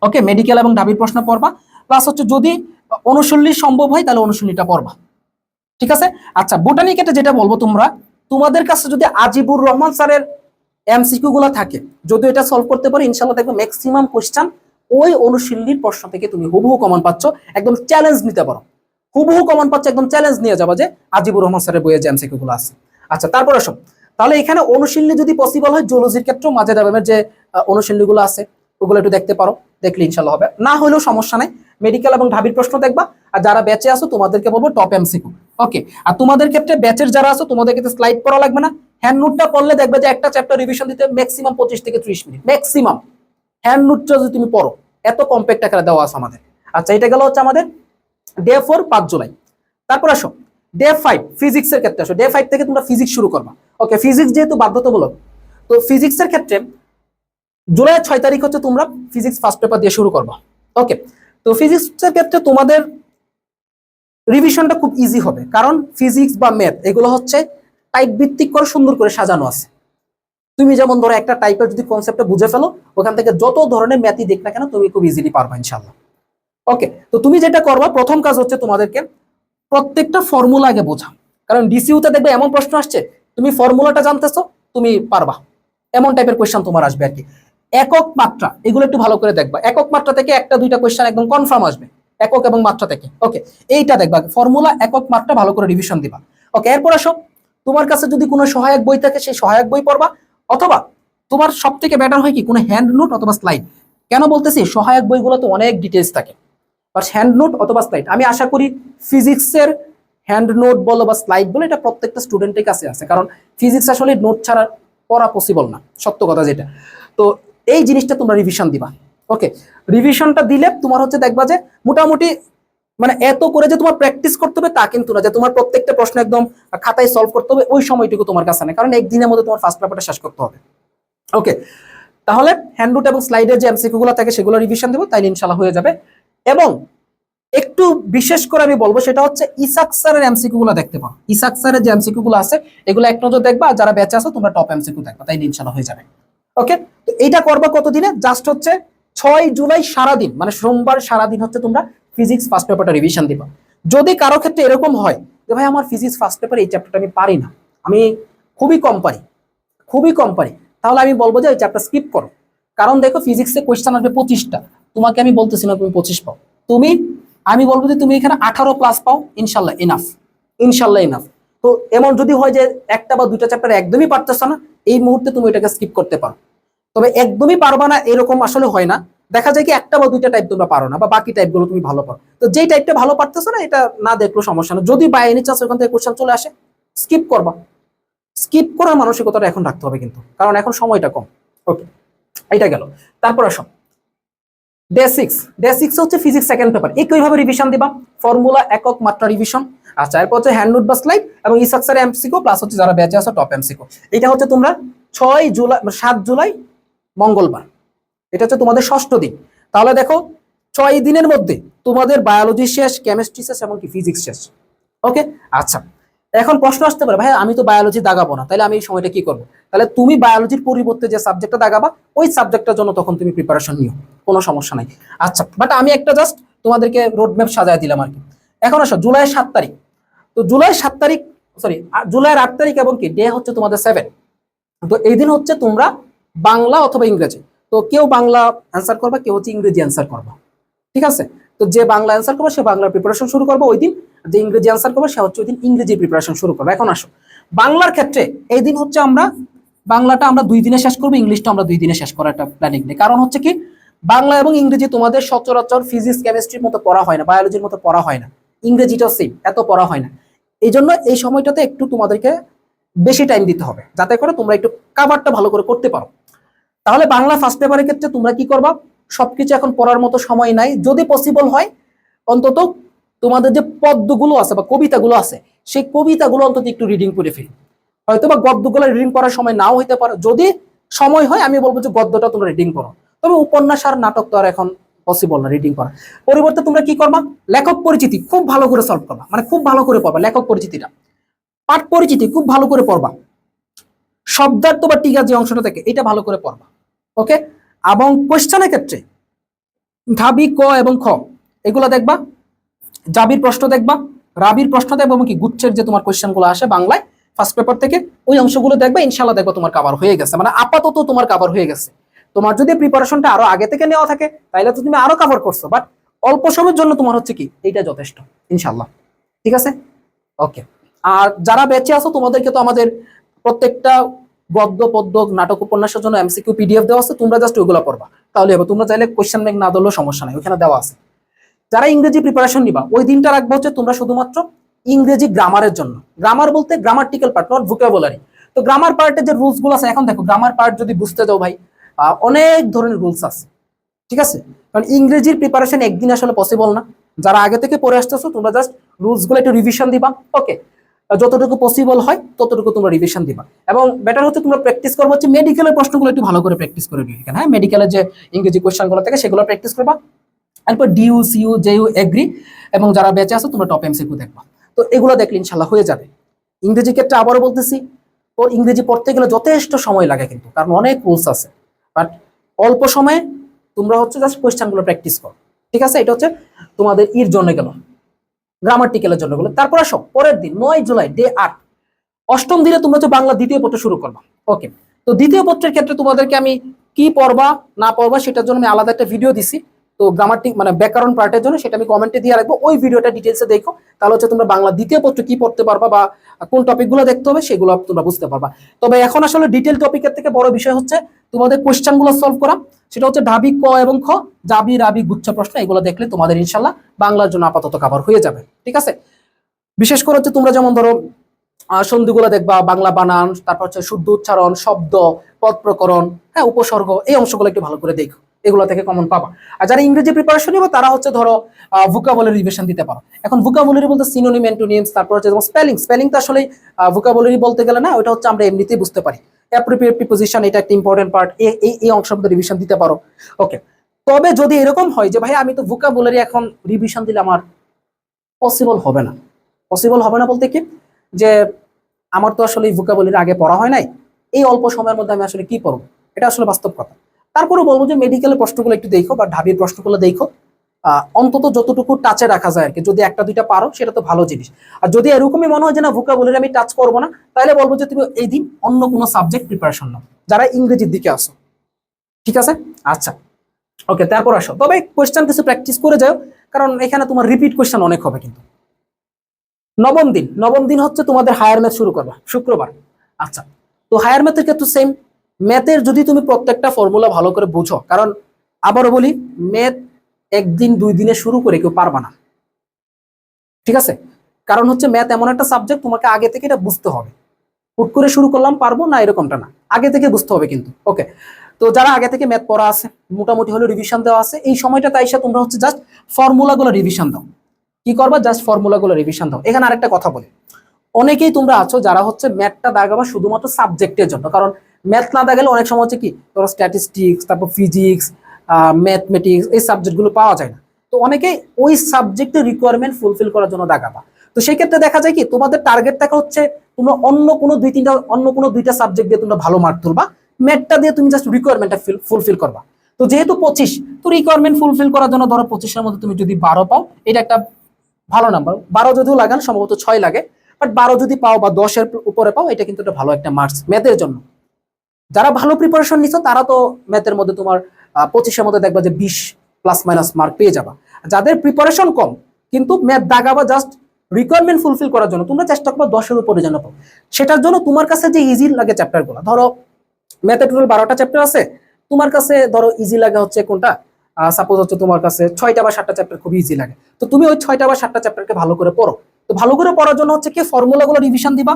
ওকে, মেডিকেল এবং ঢাবির প্রশ্ন পড়বা, প্লাস হচ্ছে যদি অনুশীলনী সম্ভব হয় তাহলে অনুশীলনীটা পড়বা। ঠিক আছে। আচ্ছা, বোটানি ক্ষেত্রে যেটা বলবো, তোমাদের কাছে যদি আজিবুর রহমান স্যারের এমসিকিউ গুলো থাকে, যদি এটা সলভ করতে পারো, ইনশাআল্লাহ দেখবে ম্যাক্সিমাম কোশ্চেন ওই অনুশীলনীর প্রশ্ন থেকে তুমি হুবহু কমন পাচ্ছ, একদম চ্যালেঞ্জ নিতে পারো। হুবহু কমন পাচ্ছ, একদম চ্যালেঞ্জ নিয়ে যাবা যে আজিবুর রহমান স্যারের বইয়ে যে এমসিকিউ গুলো আছে। আচ্ছা, তারপর আসো, তাহলে এখানে অনুশীলনী যদি পসিবল হয়, জুলজির ক্ষেত্রেও মাঝে যাবে যে অনুশীলনী গুলো আছে ওগুলো একটু দেখতে পারো, দেখলে ইনশাআল্লাহ হবে, না হলেও সমস্যা নাই। মেডিকেল এবং ঢাবির প্রশ্ন দেখবা। আর যারা ব্যাচে আসো তোমাদেরকে বলবো টপ এমসিকিউ। ওকে, আর তোমাদের ক্ষেত্রে ব্যাচের যারা আছো তোমাদের ক্ষেত্রে স্লাইড পড়া লাগবে না, হ্যান্ড নোটটা পড়লে দেখবে যে একটা চ্যাপ্টার রিভিশন দিতে ম্যাক্সিমাম 25 থেকে 30 মিনিট ম্যাক্সিমাম। হ্যান্ড নোটটা যদি তুমি পড়ো, এত কম্প্যাক্ট আকারে দেওয়া আছে আমাদের। আচ্ছা, এটা গেল হচ্ছে আমাদের ডে 4 5 জুলাই। তারপর আসো ডে 5 ফিজিক্সের ক্ষেত্রে আসো। ডে 5 থেকে তোমরা ফিজিক্স শুরু করবা। ওকে, ফিজিক্স যেহেতু বাধ্যতামূলক, তো ফিজিক্সের ক্ষেত্রে জুলাই 6 তারিখ হচ্ছে তোমরা ফিজিক্স ফার্স্ট পেপার দিয়ে শুরু করবা। ওকে, তো ফিজিক্সের ক্ষেত্রে তোমাদের রিভিশনটা খুব ইজি হবে, কারণ ফিজিক্স বা ম্যাথ এগুলো হচ্ছে টাইপ ভিত্তিক করে সুন্দর করে সাজানো আছে। তুমি যেমন ধরো একটা টাইপের যদি কনসেপ্টটা বুঝে ফেলো, ওখান থেকে যত ধরনের ম্যাথই দেখ না কেন তুমি খুব ইজিলি পারবা ইনশাআল্লাহ। ওকে, তো তুমি যেটা করবা, প্রথম কাজ হচ্ছে তোমাদেরকে প্রত্যেকটা ফর্মুলা আগে বোঝা, কারণ ডিসিউতে দেখবে এমন প্রশ্ন আসছে, তুমি ফর্মুলাটা জানতেছো, তুমি পারবা, এমন টাইপের কোয়েশ্চেন তোমার আসবে আর কি। একক মাত্রা এগুলো একটু ভালো করে দেখবা, একক মাত্রা থেকে একটা দুইটা কোয়েশ্চেন একদম কনফার্ম আসবে, একক এবং মাত্রা থেকে। ওকে, এইটা দেখবা, ফর্মুলা একক মাত্রা ভালো করে রিভিশন দিবা। ওকে, এরপর আসো, তোমার কাছে যদি কোনো সহায়ক বই থাকে সেই সহায়ক বই পড়বা, অথবা তোমার সব থেকে বেটার হয় কি কোনো হ্যান্ড নোট অথবা স্লাইড। কেন বলতেছি, সহায়ক বইগুলোতে অনেক ডিটেলস থাকে, বা হ্যান্ড নোট অথবা স্লাইড, আমি আশা করি ফিজিক্সের হ্যান্ড নোট বলো বা স্লাইড বলো, এটা প্রত্যেকটা স্টুডেন্টের কাছে আছে, কারণ ফিজিক্স আসলে নোট ছাড়া পড়া পসিবল না, সত্য কথা যেটা। তো এই জিনিসটা তোমরা রিভিশন দিবা। ওকে, রিভিশনটা দিলে তোমার হচ্ছে দেখবা যে মোটামুটি, মানে এত করে যে তোমার প্র্যাকটিস করতে হবে তা কিন্তু না, যে তোমার প্রত্যেকটা প্রশ্ন একদম খাতায় সলভ করতে হবে, ওই সময়টুকু তোমার কাছে নেই, কারণ একদিনের মধ্যে তোমার ফার্স্ট পেপারটা শেষ করতে হবে। ওকে, তাহলে হ্যান্ড নোট এবং স্লাইডের যে এমসিকিউ গুলো থাকে সেগুলো রিভিশন দেবো, তাইলে ইনশাআল্লাহ হয়ে যাবে। এবং একটু বিশেষ করে আমি বলবো সেটা হচ্ছে ইসাক স্যারের এমসিকিউ গুলো দেখতে পাও। ইসাক স্যারের যে এমসিকিউ গুলো আছে এগুলো এক নজর দেখবা, আর যারা ব্যাচে আছো তোমরা টপ এমসিকিউ দেখবা, তাই ইনশাআল্লাহ হয়ে যাবে। ওকে, তো এইটা করবা কতদিনে, জাস্ট হচ্ছে 6 জুলাই সারাদিন, মানে সোমবার সারাদিন হচ্ছে তোমরা ফিজিক্স ফার্স্ট পেপারটা রিভিশন দিবা। যদি কারো ক্ষেত্রে এরকম হয় যে ভাই আমার ফিজিক্স ফার্স্ট পেপার এই চ্যাপ্টারটা আমি পারি না, আমি খুবই কম পারি, তাহলে আমি বলবো যে ওই চ্যাপ্টার স্কিপ করো। কারণ দেখো ফিজিক্সে কোয়েশ্চেন আসবে 25টা, তোমাকে আমি বলতেছি না তুমি 25 পাও, আমি বলবো যে তুমি এখানে 18 প্লাস পাও, ইনশাল্লাহ ইনাফ। তো এমন যদি হয় যে একটা বা দুইটা চ্যাপ্টার একদমই পারতেছ না, এই মুহূর্তে তুমি এটাকে স্কিপ করতে পারো। তবে একদমই পারবা না এরকম আসলে হয় না, দেখা যায় কি একটা বা দুইটা টাইপ তোমরা পারো না, বা বাকি টাইপগুলো তুমি ভালো পারো। তো যেই টাইপটা ভালো পারতেছো না, এটা না দেখলেও সমস্যা না, যদি বাই এনি চান্স ওখান থেকে কোশ্চেন চলে আসে স্কিপ করবা। স্কিপ করার মানসিকতাটা এখন রাখতে হবে কিন্তু, কারণ এখন সময়টা কম। ওকে, এটা গেল। তারপর আসো ডে 6 হচ্ছে ফিজিক্স সেকেন্ড পেপার, একইভাবে রিভিশন দিবা, ফর্মুলা একক মাত্রা রিভিশন। আচ্ছা, এরপর হচ্ছে হ্যান্ড নোট বা স্লাইড এবং ইসাকসার এমসিকিউ, প্লাস হচ্ছে যারা ব্যাচে আছে টপ এমসিকিউ। এটা হচ্ছে তোমরা 7 জুলাই মঙ্গলবার, এটা হচ্ছে তোমাদের ষষ্ঠ দিন। তাহলে দেখো 6 দিনের মধ্যে তোমাদের বায়োলজি শেষ, কেমিস্ট্রি শেষ, এমনকি ফিজিক্স শেষ। ওকে, আচ্ছা, এখন প্রশ্ন আসতে পারে ভাই আমি তো বায়োলজি দাগাবো না, তাহলে আমি এই সময়টা কি করবো? তাহলে তুমি বায়োলজির পরিবর্তে যে সাবজেক্টটা দাগাবা ওই সাবজেক্টটার জন্য তখন তুমি প্রিপারেশন নিও, কোনো সমস্যা নাই। আচ্ছা, বাট আমি একটা জাস্ট তোমাদেরকে রোড ম্যাপ সাজায় দিলাম আর কি। এখন আসো জুলাই 7 তারিখ, তো জুলাই 7 তারিখ, জুলাইয়ের 8 তারিখ এবং কি ডে হচ্ছে তোমাদের 7। তো এই দিন হচ্ছে তোমরা বাংলা অথবা ইংরেজি। তো কেউ বাংলা অ্যান্সার করবা, কেউ হচ্ছে ইংরেজি অ্যান্সার করবা, ঠিক আছে? তো যে বাংলা অ্যান্সার করবে সে বাংলার প্রিপারেশন শুরু করবে ওই দিন, যে ইংরেজি অ্যান্সার করবে সে হচ্ছে ওই দিন ইংরেজি প্রিপারেশন শুরু করবে। এখন আসো বাংলার ক্ষেত্রে, এই দিন হচ্ছে আমরা বাংলাটা আমরা 2 দিনে শেষ করবো, ইংলিশটা আমরা 2 দিনে শেষ করার একটা প্ল্যানিং নেই। কারণ হচ্ছে কি, বাংলা এবং ইংরেজি তোমাদের সচরাচর ফিজিক্স কেমিস্ট্রির মতো পড়া হয় না, বায়োলজির মতো পড়া হয় না, ইংরেজিটাও সেম এত পড়া হয় না। এই জন্য এই সময়টাতে একটু তোমাদেরকে বেশি টাইম দিতে হবে, যাতে করে তোমরা একটু কাভারটা ভালো করে করতে পারো। তাহলে বাংলা ফার্স্ট পেপারের ক্ষেত্রে তোমরা কি করবা, সবকিছু এখন পড়ার মতো সময় নাই, যদি পসিবল হয় অন্তত তোমাদের যে পদ্যগুলো আছে বা কবিতাগুলো আছে সেই কবিতাগুলো অন্তত একটু রিডিং করে ফেলি। হয়তো বা গদ্যগুলো রিডিং করার সময় নাও হইতে পারে, যদি সময় হয় আমি বলবো যে গদ্যটা তোমরা রিডিং করো। তবে উপন্যাস আর নাটক তো আর এখন পসিবল না রিডিং করা। পরিবর্তে তোমরা কি করবা, লেখক পরিচিতি খুব ভালো করে সলভ করবা, মানে খুব ভালো করে পড়বা লেখক পরিচিতিটা, পাঠ পরিচিতি খুব ভালো করে পড়বা, শব্দার্থ বা টিকা যে অংশটা থাকে এটা ভালো করে পড়বা, ওকে? এবং কোশ্চেনের ক্ষেত্রে ঢাবি ক এবং খ এগুলো দেখবা, জাবির প্রশ্ন দেখবা, রাবির প্রশ্ন দেখবা, এবং কি গুচ্ছের যে তোমার কোশ্চেন গুলো আসে বাংলায় ফার্স্ট পেপার থেকে ওই অংশগুলো দেখবা, ইনশাল্লাহ দেখবা তোমার কভার হয়ে গেছে, মানে আপাতত তোমার কভার হয়ে গেছে। তোমার যদি প্রিপারেশনটা আরো আগে থেকে নেওয়া থাকে তাহলে তো তুমি আরো কভার করছো, বাট অল্প সময়ের জন্য তোমার হচ্ছে কি এইটা যথেষ্ট ইনশাল্লাহ, ঠিক আছে? ওকে। আর যারা বেঁচে আছো তোমাদেরকে তো আমাদের প্রত্যেকটা গদ্য পদ্য নাটক উপন্যাসের জন্য এমসিকিউ পিডিএফ দেওয়া আছে, তোমরা জাস্ট ওইগুলো পড়বা তাহলে হবে। তোমরা চাইলে কোশ্চেন ব্যাংক না দিলেও সমস্যা নাই, ওখানে দেওয়া আছে। যারা ইংরেজি প্রিপারেশন নিবা ওই দিনটা রাখবো হচ্ছে তোমরা শুধুমাত্র ইংরেজি গ্রামারের জন্য। গ্রামার বলতে গ্রামাটিক্যাল পার্ট, নট ভোকাবুলারি। তো গ্রামার পার্টের যে রুলস গুলো আছে, এখন দেখো গ্রামার পার্ট যদি বুঝতে যাও ভাই অনেক ধরনের রুলস আছে, ঠিক আছে? কারণ ইংরেজির প্রিপারেশন একদিন আসলে পসিবল না। যারা আগে থেকে পড়ে আসতেছো তোমরা জাস্ট রুলস গুলো একটু রিভিশন দিবা, ওকে? যতটুকু পসিবল হয় ততটুকু তোমরা রিভিশন দিবা, এবং বেটার হচ্ছে তোমরা প্র্যাকটিস করবো হচ্ছে মেডিকেলের প্রশ্নগুলো একটু ভালো করে প্র্যাকটিস করে দিও। হ্যাঁ, মেডিকেলের যে ইংরেজি কোয়েশ্চেনগুলো থাকে সেগুলো প্র্যাকটিস করবা। এরপর ডিউ সিইউ জেইউ এগ্রি, এবং যারা বেঁচে আছো তোমরা টপ এমসিকিউ দেখবা। তো এগুলো দেখলে ইনশাল্লাহ হয়ে যাবে। ইংরেজি ক্ষেত্রে আবারও বলতেছি, ওর ইংরেজি পড়তে গেলে যথেষ্ট সময় লাগে কিন্তু, কারণ অনেক রুলস আছে, বাট অল্প সময়ে তোমরা হচ্ছে জাস্ট কোয়েশ্চেনগুলো প্র্যাকটিস করো, ঠিক আছে? এটা হচ্ছে তোমাদের ইর জন্য গেল, গ্রামাটিক্যালের জন্য গেলো। তারপর আসো পরের দিন 9 জুলাই ডে 8, অষ্টম দিনে তোমরা হচ্ছে বাংলা দ্বিতীয় পত্র শুরু করবা, ওকে? তো দ্বিতীয় পত্রের ক্ষেত্রে তোমাদেরকে আমি কি পড়বা না পড়বা সেটার জন্য আমি আলাদা একটা ভিডিও দিছি। তো গ্রামাটিক মানে ব্যাকরণ পার্টের জন্য সেটা আমি কমেন্টে দিয়ে রাখবো, ওই ভিডিওটা ডিটেলসে দেখো, তাহলে হচ্ছে তোমরা বাংলা দ্বিতীয় পত্র কি পড়তে পারবা বা কোন টপিকগুলো দেখতে হবে সেগুলো তোমরা বুঝতে পারবা। তবে এখন আসলে ডিটেল টপিকের থেকে বড় বিষয় হচ্ছে তোমাদের কোশ্চেনগুলো সলভ করা, সেটা হচ্ছে ঢাবি ক এবং খ, জাবি রাবি গুচ্ছ প্রশ্ন, এগুলো দেখলে তোমাদের ইনশাল্লাহ বাংলার জন্য আপাতত কভার হয়ে যাবে, ঠিক আছে? বিশেষ করে হচ্ছে তোমরা যেমন ধরো সন্ধিগুলো দেখবা, বাংলা বানান, তারপর হচ্ছে শুদ্ধ উচ্চারণ, শব্দ, পদ প্রকরণ, হ্যাঁ, উপসর্গ, এই অংশগুলো একটু ভালো করে দেখো, এগুলো থেকে কমন পাবা। আর যারা ইংরেজি প্রিপারেশন নিবে তারা হচ্ছে ধরো ভোকাবুলারি রিভিশন দিতে পারো। এখন ভোকাবুলারি বলতে সিনোনিম, অ্যান্টোনিমস, তারপর হচ্ছে যেমন স্পেলিং, স্পেলিং তো আসলে ভোকাবুলারি বলতে গেলে না, ওটা হচ্ছে আমরা এমনিতেই বুঝতে পারি। অ্যাপ্রোপ্রিয়েট প্রিপোজিশন এটা একটা ইম্পর্টেন্ট পার্ট, এই অংশের মধ্যে রিভিশন দিতে পারো, ওকে? তবে যদি এরকম হয় যে ভাই আমি তো ভোকাবুলারি এখন রিভিশন দিলে আমার পসিবল হবে না, পসিবল হবে না বলতে কি, যে আমার তো আসলে ভোকাবুলারি আগে পড়া হয় নাই, এই অল্প সময়ের মধ্যে আমি আসলে কি পড়বো, এটা আসলে বাস্তব কথা। তারপরে বলবো যে মেডিকেলের প্রশ্নগুলো একটু দেখো বা ঢাবির প্রশ্নগুলো দেখো, অন্তত যতটুকু টাচে রাখা যায় আর কি, যদি একটা দুইটা পারো সেটা তো ভালো জিনিস। আর যদি এরকমই মনে হয় যে না ভোকাবুলারি আমি টাচ করবো না, তাহলে বলবো যে তুমি এই দিন অন্য কোনো সাবজেক্ট প্রিপারেশন নাও, যারা ইংরেজির দিকে আসো, ঠিক আছে? আচ্ছা, ওকে। তারপর আসো, তবে কোয়েশ্চেন কিছু প্র্যাকটিস করে যাও, কারণ এখানে তোমার রিপিট কোয়েশ্চেন অনেক হবে কিন্তু। নবম দিন, নবম দিন হচ্ছে তোমাদের হায়ার ম্যাথ শুরু করবা শুক্রবার। আচ্ছা, তো হায়ার ম্যাথের ক্ষেত্রে সেম, ম্যাথের যদি তুমি প্রত্যেকটা ফর্মুলা ভালো করে বুঝো, কারণ আবারও বলি ম্যাথ একদিন 2 দিনে শুরু করে কেউ পারবা না, ঠিক আছে? কারণ হচ্ছে ম্যাথ এমন একটা সাবজেক্ট তোমাকে আগে থেকে এটা বুঝতে হবে, হুট করে শুরু করলাম পারবো না এরকমটা না, আগে থেকে বুঝতে হবে কিন্তু, ওকে? তো যারা আগে থেকে ম্যাথ পড়া আছে, মোটামুটি হলে রিভিশন দেওয়া আছে, এই সময়টা তাই তোমরা হচ্ছে জাস্ট ফর্মুলাগুলো রিভিশন দাও। কি করবা, জাস্ট ফর্মুলাগুলো রিভিশন দাও। এখানে আরেকটা কথা বলি, অনেকেই তোমরা আছো যারা হচ্ছে ম্যাথটা দাগাবা শুধুমাত্র সাবজেক্টের জন্য, কারণ ম্যাথ না দাগালে অনেক সময় হচ্ছে কি ধরো স্ট্যাটিস্টিক্স, তারপর ফিজিক্স, ম্যাথমেটিক্স, এই সাবজেক্টগুলো পাওয়া যায় না। তো অনেকেই ওই সাবজেক্টের রিকোয়ারমেন্ট ফুলফিল করার জন্য দাগাবা। তো সেই ক্ষেত্রে দেখা যায় কি তোমাদের টার্গেট থাকা হচ্ছে তোমরা অন্য কোনো দুইটা সাবজেক্ট দিয়ে তোমরা ভালো মার্ক তুলবা, ম্যাথটা দিয়ে তুমি জাস্ট রিকোয়ারমেন্টটা ফুলফিল করবা। তো যেহেতু 25, তো রিকোয়ারমেন্ট ফুলফিল করার জন্য ধরো 25-এর মধ্যে তুমি যদি 12 পাও, এটা একটা ভালো নাম্বার। 12 যদিও লাগান, সম্ভবত 6 লাগে, বাট 12 যদি পাও বা 10-এর উপরে পাও, এটা কিন্তু একটা ভালো একটা মার্কস ম্যাথের জন্য। যারা ভালো প্রিপারেশন নিছো তারা তো ম্যাথের মধ্যে তোমার 25-এর মধ্যে দেখবা যে 20 প্লাস মাইনাস মার্ক পেয়ে যাবা। যাদের প্রিপারেশন কম কিন্তু ম্যাথ দাগাবা জাস্ট রিকোয়ারমেন্ট ফুলফিল করার জন্য, তোমরা চেষ্টা করবে 10-এর উপরে যেন পাও। সেটার জন্য তোমার কাছে যে ইজি লাগে চ্যাপ্টারগুলো, ধরো ম্যাথে টোটাল 12টা চ্যাপ্টার আছে, তোমার কাছে ধরো ইজি লাগে হচ্ছে কোনটা, সাপোজ হচ্ছে তোমার কাছে 6টা বা 7টা চ্যাপ্টার খুব ইজি লাগে, তো তুমি ওই 6টা বা 7টা চ্যাপ্টারকে ভালো করে পড়ো। তো ভালো করে পড়ার জন্য হচ্ছে কি ফর্মুলাগুলো রিভিশন দিবা,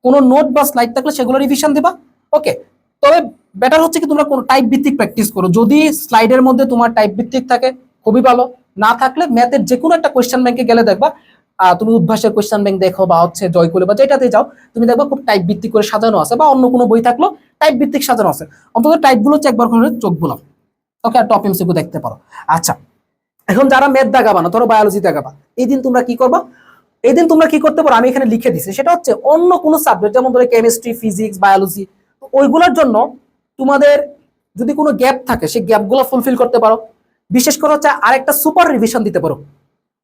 কোনো নোট বা স্লাইড থাকলে সেগুলো রিভিশন দিবা। ওকে, তবে বেটার হচ্ছে কি তোমরা কোন টাইপ ভিত্তিক প্র্যাকটিস করো। যদি স্লাইডের মধ্যে তোমার টাইপ ভিত্তিক থাকে খুবই ভালো, না থাকলে ম্যাথের যে কোনো একটা কোয়েশ্চেন ব্যাংকে গেলে দেখবা, তুমি উদ্ভাসের কোয়েশ্চেন ব্যাংক দেখো বা হচ্ছে জয়কুলে বা যেটাতে যাও, তুমি দেখবা খুব টাইপ ভিত্তিক করে সাজানো আছে, বা অন্য কোনো বই থাকলো টাইপ ভিত্তিক সাজানো আছে, অন্তত টাইপ গুলো একবার করে চোখ বুলাও। ওকে, আর টপ এমসিকিউ দেখতে পারো। আচ্ছা, এখন যারা ম্যাথ দাগাবা না, ধরো বায়োলজি দাগাবা, এই দিন তোমরা কি করবা, এই দিন তোমরা কি করতে পারো আমি এখানে লিখে দিছি, সেটা হচ্ছে অন্য কোনো সাবজেক্ট যেমন ধরো কেমিস্ট্রি, ফিজিক্স, বায়োলজি, ওইগুলোর জন্য তোমাদের যদি কোনো গ্যাপ থাকে সেই গ্যাপগুলো ফুলফিল করতে পারো। বিশেষ করে হচ্ছে আরেকটা সুপার রিভিশন দিতে পারো।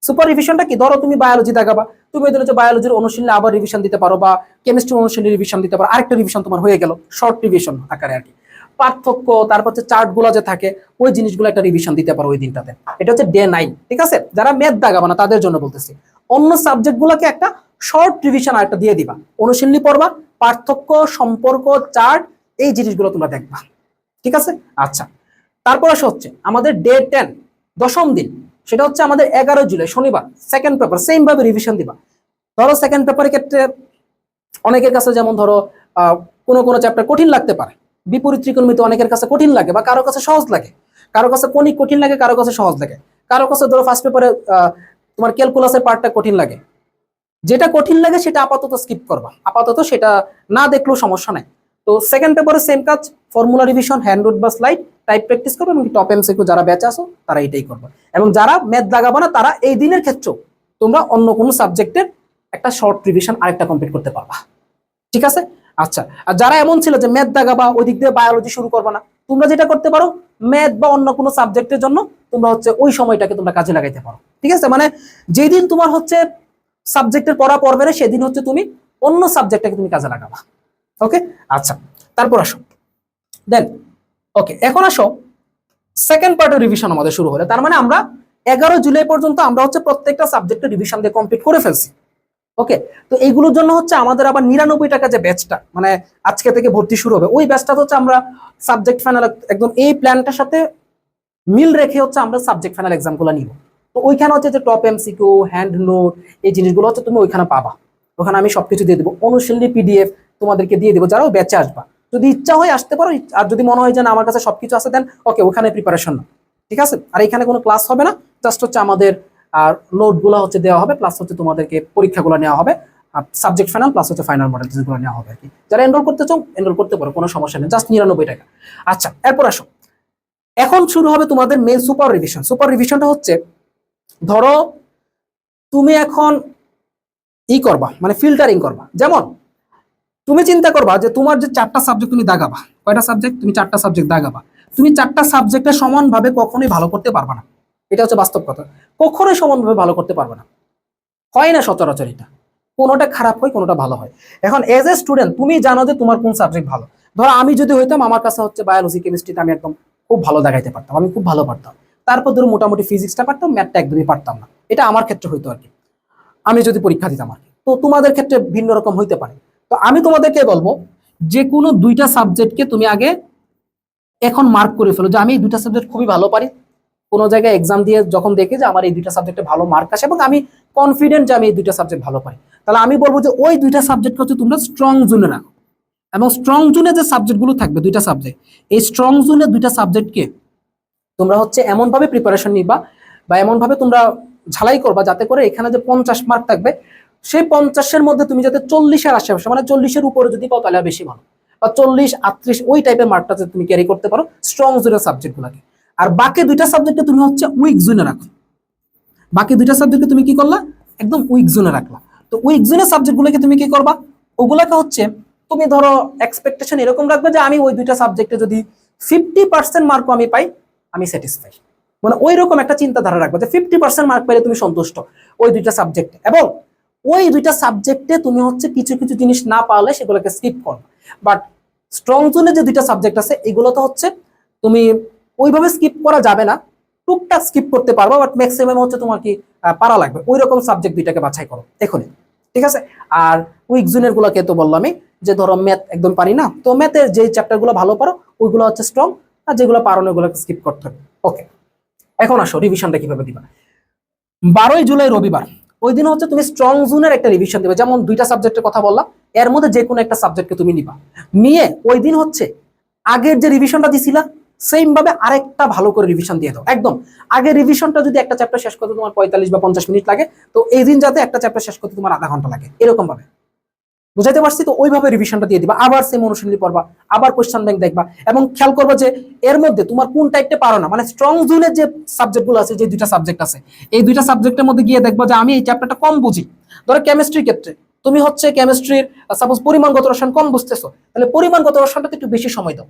সুপার রিভিশনটা কি, ধরো তুমি বায়োলজি দেখাবা, তুমি ওই হচ্ছে বায়োলজির অনুশীলনে আবার রিভিশন দিতে পারো, বা কেমিস্ট্রি অনুশীলনে রিভিশন দিতে পারো, আরেকটা রিভিশন তোমার হয়ে গেল শর্ট রিভিশন আকারে আর কি। পার্থক্য, তারপর হচ্ছে চার্ট গুলো যে থাকে ওই জিনিসগুলো একটা রিভিশন দিতে পারো ওই দিনটাতে। এটা হচ্ছে ডে 9, ঠিক আছে? যারা ম্যাথ দাগাবা না তাদের জন্য বলতেছি। অন্য সাবজেক্ট গুলোকে একটা শর্ট রিভিশন আরেকটা দিয়ে দিবা, অনুশীলনী পড়বা, পার্থক্য, সম্পর্ক, চার্ট, এই জিনিসগুলো তোমরা দেখবা, ঠিক আছে? আচ্ছা, তারপর আসা হচ্ছে আমাদের ডে 10, 10ম দিন, সেটা হচ্ছে আমাদের 11 জুলাই শনিবার, সেকেন্ড পেপার সেম ভাবে রিভিশন দিবা। ধরো সেকেন্ড পেপারের ক্ষেত্রে অনেকের কাছে যেমন ধরো কোনো কোনো চ্যাপ্টার কঠিন লাগতে পারে, বিপরীত ত্রিকোণমিতি অনেকের কাছে কঠিন লাগে বা কারো কাছে সহজ লাগে, কারো কাছে কণিক কঠিন লাগে, কারো কাছে সহজ লাগে, কারো কাছে ধরো ফার্স্ট পেপারে তোমার ক্যালকুলাসের পার্টটা কঠিন লাগে। যেটা কঠিন লাগে সেটা আপাতত স্কিপ করবা, আপাতত সেটা না দেখলেও সমস্যা নাই। তো সেকেন্ড পেপারে সেম কাজ, ফর্মুলা রিভিশন, হ্যান্ড নোট বা স্লাইড, টাইপ প্র্যাকটিস করবে, এবং টপ এমসিকিউ যারা ব্যাচ আসো তারা এটাই করবে। এবং যারা ম্যাথ লাগাবো না তারা এই দিনের ক্ষেত্রেও তোমরা অন্য কোনো সাবজেক্টের একটা শর্ট রিভিশন আরেকটা কমপ্লিট করতে পারবা, ঠিক আছে? আচ্ছা, আর যারা এমন ছিল যে ম্যাথ দাগাবা ওই দিক দিয়ে বায়োলজি শুরু করবা না, তোমরা যেটা করতে পারো ম্যাথ বা অন্য কোনো সাবজেক্টের জন্য তোমরা হচ্ছে ওই সময়টাকে তোমরা কাজে লাগাইতে পারো, ঠিক আছে? মানে যেদিন তোমার হচ্ছে সাবজেক্টের পড়া পড়বে না সেদিন হচ্ছে তুমি অন্য সাবজেক্টটাকে তুমি কাজে লাগাবা। ওকে, আচ্ছা, তারপর আসো দেন। ওকে, এখন আসো সেকেন্ড পার্টের রিভিশন আমাদের শুরু হলো। তার মানে আমরা 11 জুলাই পর্যন্ত আমরা হচ্ছে প্রত্যেকটা সাবজেক্টের রিভিশন দিয়ে কমপ্লিট করে ফেলছি। ওকে, তো এইগুলোর জন্য হচ্ছে আমাদের আবার 99 টাকা যে ব্যাচটা, মানে আজকে থেকে ভর্তি শুরু হবে, ওই ব্যাচটা হচ্ছে আমরা সাবজেক্ট ফাইনাল একদম এই প্ল্যানটার সাথে মিল রেখে হচ্ছে আমরা সাবজেক্ট ফাইনাল এক্সামগুলো নিব। তো ওইখানে হচ্ছে যে টপ এমসিকিউ, হ্যান্ড নোট, এই জিনিসগুলো হচ্ছে তুমি ওইখানে পাবা। ওখানে আমি সবকিছু দিয়ে দেবো, অনুশীলনী পিডিএফ তোমাদেরকে দিয়ে দেবো, যারাও ব্যাচে আসবা। যদি ইচ্ছা হয় আসতে পারো, আর যদি মনে হয় যে না আমার কাছে সবকিছু আছে দেন ওকে, ওখানে প্রিপারেশন না, ঠিক আছে? আর এখানে কোনো ক্লাস হবে না, জাস্ট হচ্ছে আমাদের আর নোটগুলো হচ্ছে দেওয়া হবে, প্লাস হচ্ছে তোমাদেরকে পরীক্ষাগুলো নেওয়া হবে, সাবজেক্ট ফাইনাল প্লাস হচ্ছে ফাইনাল মডেল টেস্টগুলো নেওয়া হবে আর কি। যারা এনরোল করতে চাও এনরোল করতে পারো, কোনো সমস্যা নেই, জাস্ট 99 টাকা। আচ্ছা, এরপর আসো, এখন শুরু হবে তোমাদের মেন সুপার রিভিশন। সুপার রিভিশনটা হচ্ছে ধরো তুমি এখন ই করবা, মানে ফিল্টারিং করবা। যেমন তুমি চিন্তা করবা যে তোমার যে 4টা সাবজেক্ট তুমি দাগাবা, কয়টা সাবজেক্ট তুমি 4টা সাবজেক্ট দাগাবা, তুমি 4টা সাবজেক্টে সমানভাবে কখনোই ভালো করতে পারবে না। এটা হচ্ছে বাস্তব কথা, কখনোই সমানভাবে ভালো করতে পারবে না, হয় না সচরাচর। এটা কোনোটা খারাপ হয়, কোনোটা ভালো হয়। এখন এজ এ স্টুডেন্ট তুমি জানো যে তোমার কোন সাবজেক্ট ভালো। ধরো আমি যদি হইতাম, আমার কাছে হচ্ছে বায়োলজি, কেমিস্ট্রিতে আমি একদম খুব ভালো দেখাইতে পারতাম, আমি খুব ভালো পারতাম। তারপর ধরো মোটামুটি ফিজিক্সটা পারতাম, ম্যাথটা একদমই পারতাম না। এটা আমার ক্ষেত্রে হইতো আর কি, আমি যদি পরীক্ষা দিতাম আর কি। তো তোমাদের ক্ষেত্রে ভিন্ন রকম হইতে পারে। তো আমি তোমাদেরকে বলবো যে কোনো 2টা সাবজেক্টকে তুমি আগে এখন মার্ক করে ফেলো যে আমি এই 2টা সাবজেক্ট খুবই ভালো পারি। কোনো জায়গায় এক্সাম দিয়ে যখন দেখি যে আমার এই 2টা সাবজেক্টে ভালো মার্ক আসে এবং আমি কনফিডেন্ট যে আমি এই 2টা সাবজেক্ট ভালো পারি, তাহলে আমি বলবো যে ওই 2টা সাবজেক্ট হচ্ছে তোমরা স্ট্রং জোনে রাখো। এবং স্ট্রং জোনে যে সাবজেক্টগুলো থাকবে 2টা সাবজেক্ট, এই স্ট্রং জোনে 2টা সাবজেক্টকে তোমরা হচ্ছে এমন ভাবে প্রিপারেশন নিবা বা এমন ভাবে তোমরা ঝালাই করবা যাতে করে এখানে যে 50 মার্ক থাকবে সেই 50-এর মধ্যে তুমি যাতে 40-এর আশেপাশে, মানে 40-এর উপরে যদি পাও তাহলে বেশি ভালো, বা 40, 38 ওই টাইপের মার্কটা তুমি ক্যারি করতে পারো স্ট্রং জোনের সাবজেক্টগুলোকে। আর বাকি 2টা সাবজেক্টে তুমি হচ্ছে উইক জোনে রাখো। বাকি 2টা সাবজেক্টকে তুমি কি করলা, একদম উইক জোনে রাখলা। তো উইক জোনের সাবজেক্টগুলোকে তুমি কি করবা, ওগুলাকে হচ্ছে তুমি ধরো এক্সপেকটেশন এরকম রাখবে যে আমি ওই 2টা সাবজেক্টে যদি 50% মার্কও আমি পাই আমি স্যাটিসফাই, মানে ওই রকম একটা চিন্তাধারা রাখবে যে 50% মার্ক পেলে তুমি সন্তুষ্ট ওই 2টা সাবজেক্টে। এবং ওই 2টা সাবজেক্টে তুমি হচ্ছে কিছু কিছু জিনিস না পারলে সেগুলোকে স্কিপ করো, বাট স্ট্রং জোনে যে দুইটা সাবজেক্ট আছে এগুলো তো হচ্ছে তুমি ওইভাবে স্কিপ করা যাবে না, টুকটাক স্কিপ করতে পারবো, বাট ম্যাক্সিমাম হচ্ছে তোমার কি পারা লাগবে, ওই রকম সাবজেক্ট দুইটাকে বাছাই করো এখনই, ঠিক আছে। আর উইক জোনের গুলোকে তো বললামই যে ধরো ম্যাথ একদম পারি না, তো ম্যাথের যে চ্যাপ্টার গুলো ভালো পারো ওইগুলো হচ্ছে স্ট্রং, আর যেগুলো পারো না ওগুলোকে স্কিপ করতে হবে। ওকে, এখন আসো রিভিশনটা কিভাবে দিবা। 12 জুলাই রবিবার, ওই দিন হচ্ছে তুমি স্ট্রং জোনের একটা রিভিশন দেবে, যেমন দুইটা সাবজেক্টের কথা বললাম, এর মধ্যে যে কোনো একটা সাবজেক্টকে তুমি নিবা, নিয়ে ওই দিন হচ্ছে আগের যে রিভিশনটা দিছিলা সেম ভাবে আরেকটা ভালো করে রিভিশন দিয়ে দাও। একদম আগের রিভিশনটা যদি একটা চ্যাপ্টার শেষ করতে তোমার 45 বা 50 মিনিট লাগে, তো এই দিন যাতে একটা চ্যাপ্টার শেষ করতে তোমার আধা ঘন্টা লাগে, এরকম ভাবে, বুঝাইতে পারছি তো? ওইভাবে রিভিশনটা দিয়ে দিবা, আবার সেম অনুশীলনী পড়বা, আবার কোশ্চেন ব্যাংক দেখবা, এবং খেয়াল করবা যে এর মধ্যে তোমার কোন টাইপটা পারো না, মানে স্ট্রং জোনের যে সাবজেক্টগুলো আছে, যে দুইটা সাবজেক্ট আছে, এই দুইটা সাবজেক্টের মধ্যে গিয়ে দেখবা যে আমি এই চ্যাপ্টারটা কম বুঝি। ধরো কেমিস্ট্রির ক্ষেত্রে তুমি হচ্ছে কেমিস্ট্রির সাপোজ পরিমাণগত রসায়ন কম বুঝতেছো, তাহলে পরিমাণগত রসায়নটাতে একটু বেশি সময় দাও।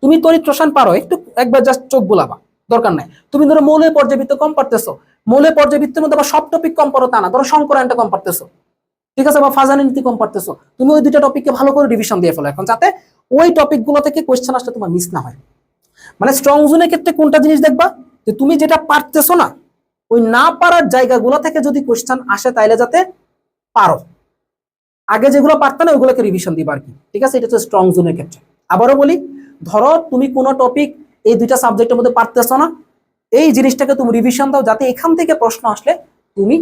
তুমি তড়িৎ রসায়ন পারো, একটু একবার জাস্ট চোখ বুলাবা, দরকার নাই। তুমি ধরো মৌলের পর্যাবৃত্ত কম পারতেছো, মৌলের পর্যাবৃত্তের মধ্যে আবার সব টপিক কম পারো তা না, ধরো সংকরায়নটা কম পারতেছো, ঠিক আছে, বা ফাজানি নীতি কম পারতেছো, তুমি ওই দুইটা টপিককে ভালো করে রিভিশন দিয়ে ফেলো এখন, যাতে ওই টপিক গুলো থেকে কোয়েশ্চেন আসলে তোমার মিস না হয়। মানে স্ট্রং জোনের ক্ষেত্রে কোনটা জিনিস দেখবা, যে তুমি যেটা পারতেছো না ওই না পারার জায়গাগুলো থেকে যদি কোয়েশ্চেন আসে তাইলে যাতে পারো, আগে যেগুলো পারতে না ওইগুলোকে রিভিশন দিবা আর কি, ঠিক আছে। এটা হচ্ছে স্ট্রং জোনের ক্ষেত্রে। আবারও বলি, ধরো তুমি কোনো টপিক এই দুইটা সাবজেক্টের মধ্যে পারতেছো না, এই জিনিসটাকে তুমি রিভিশন দাও, যাতে এখান থেকে প্রশ্ন আসলে তুমি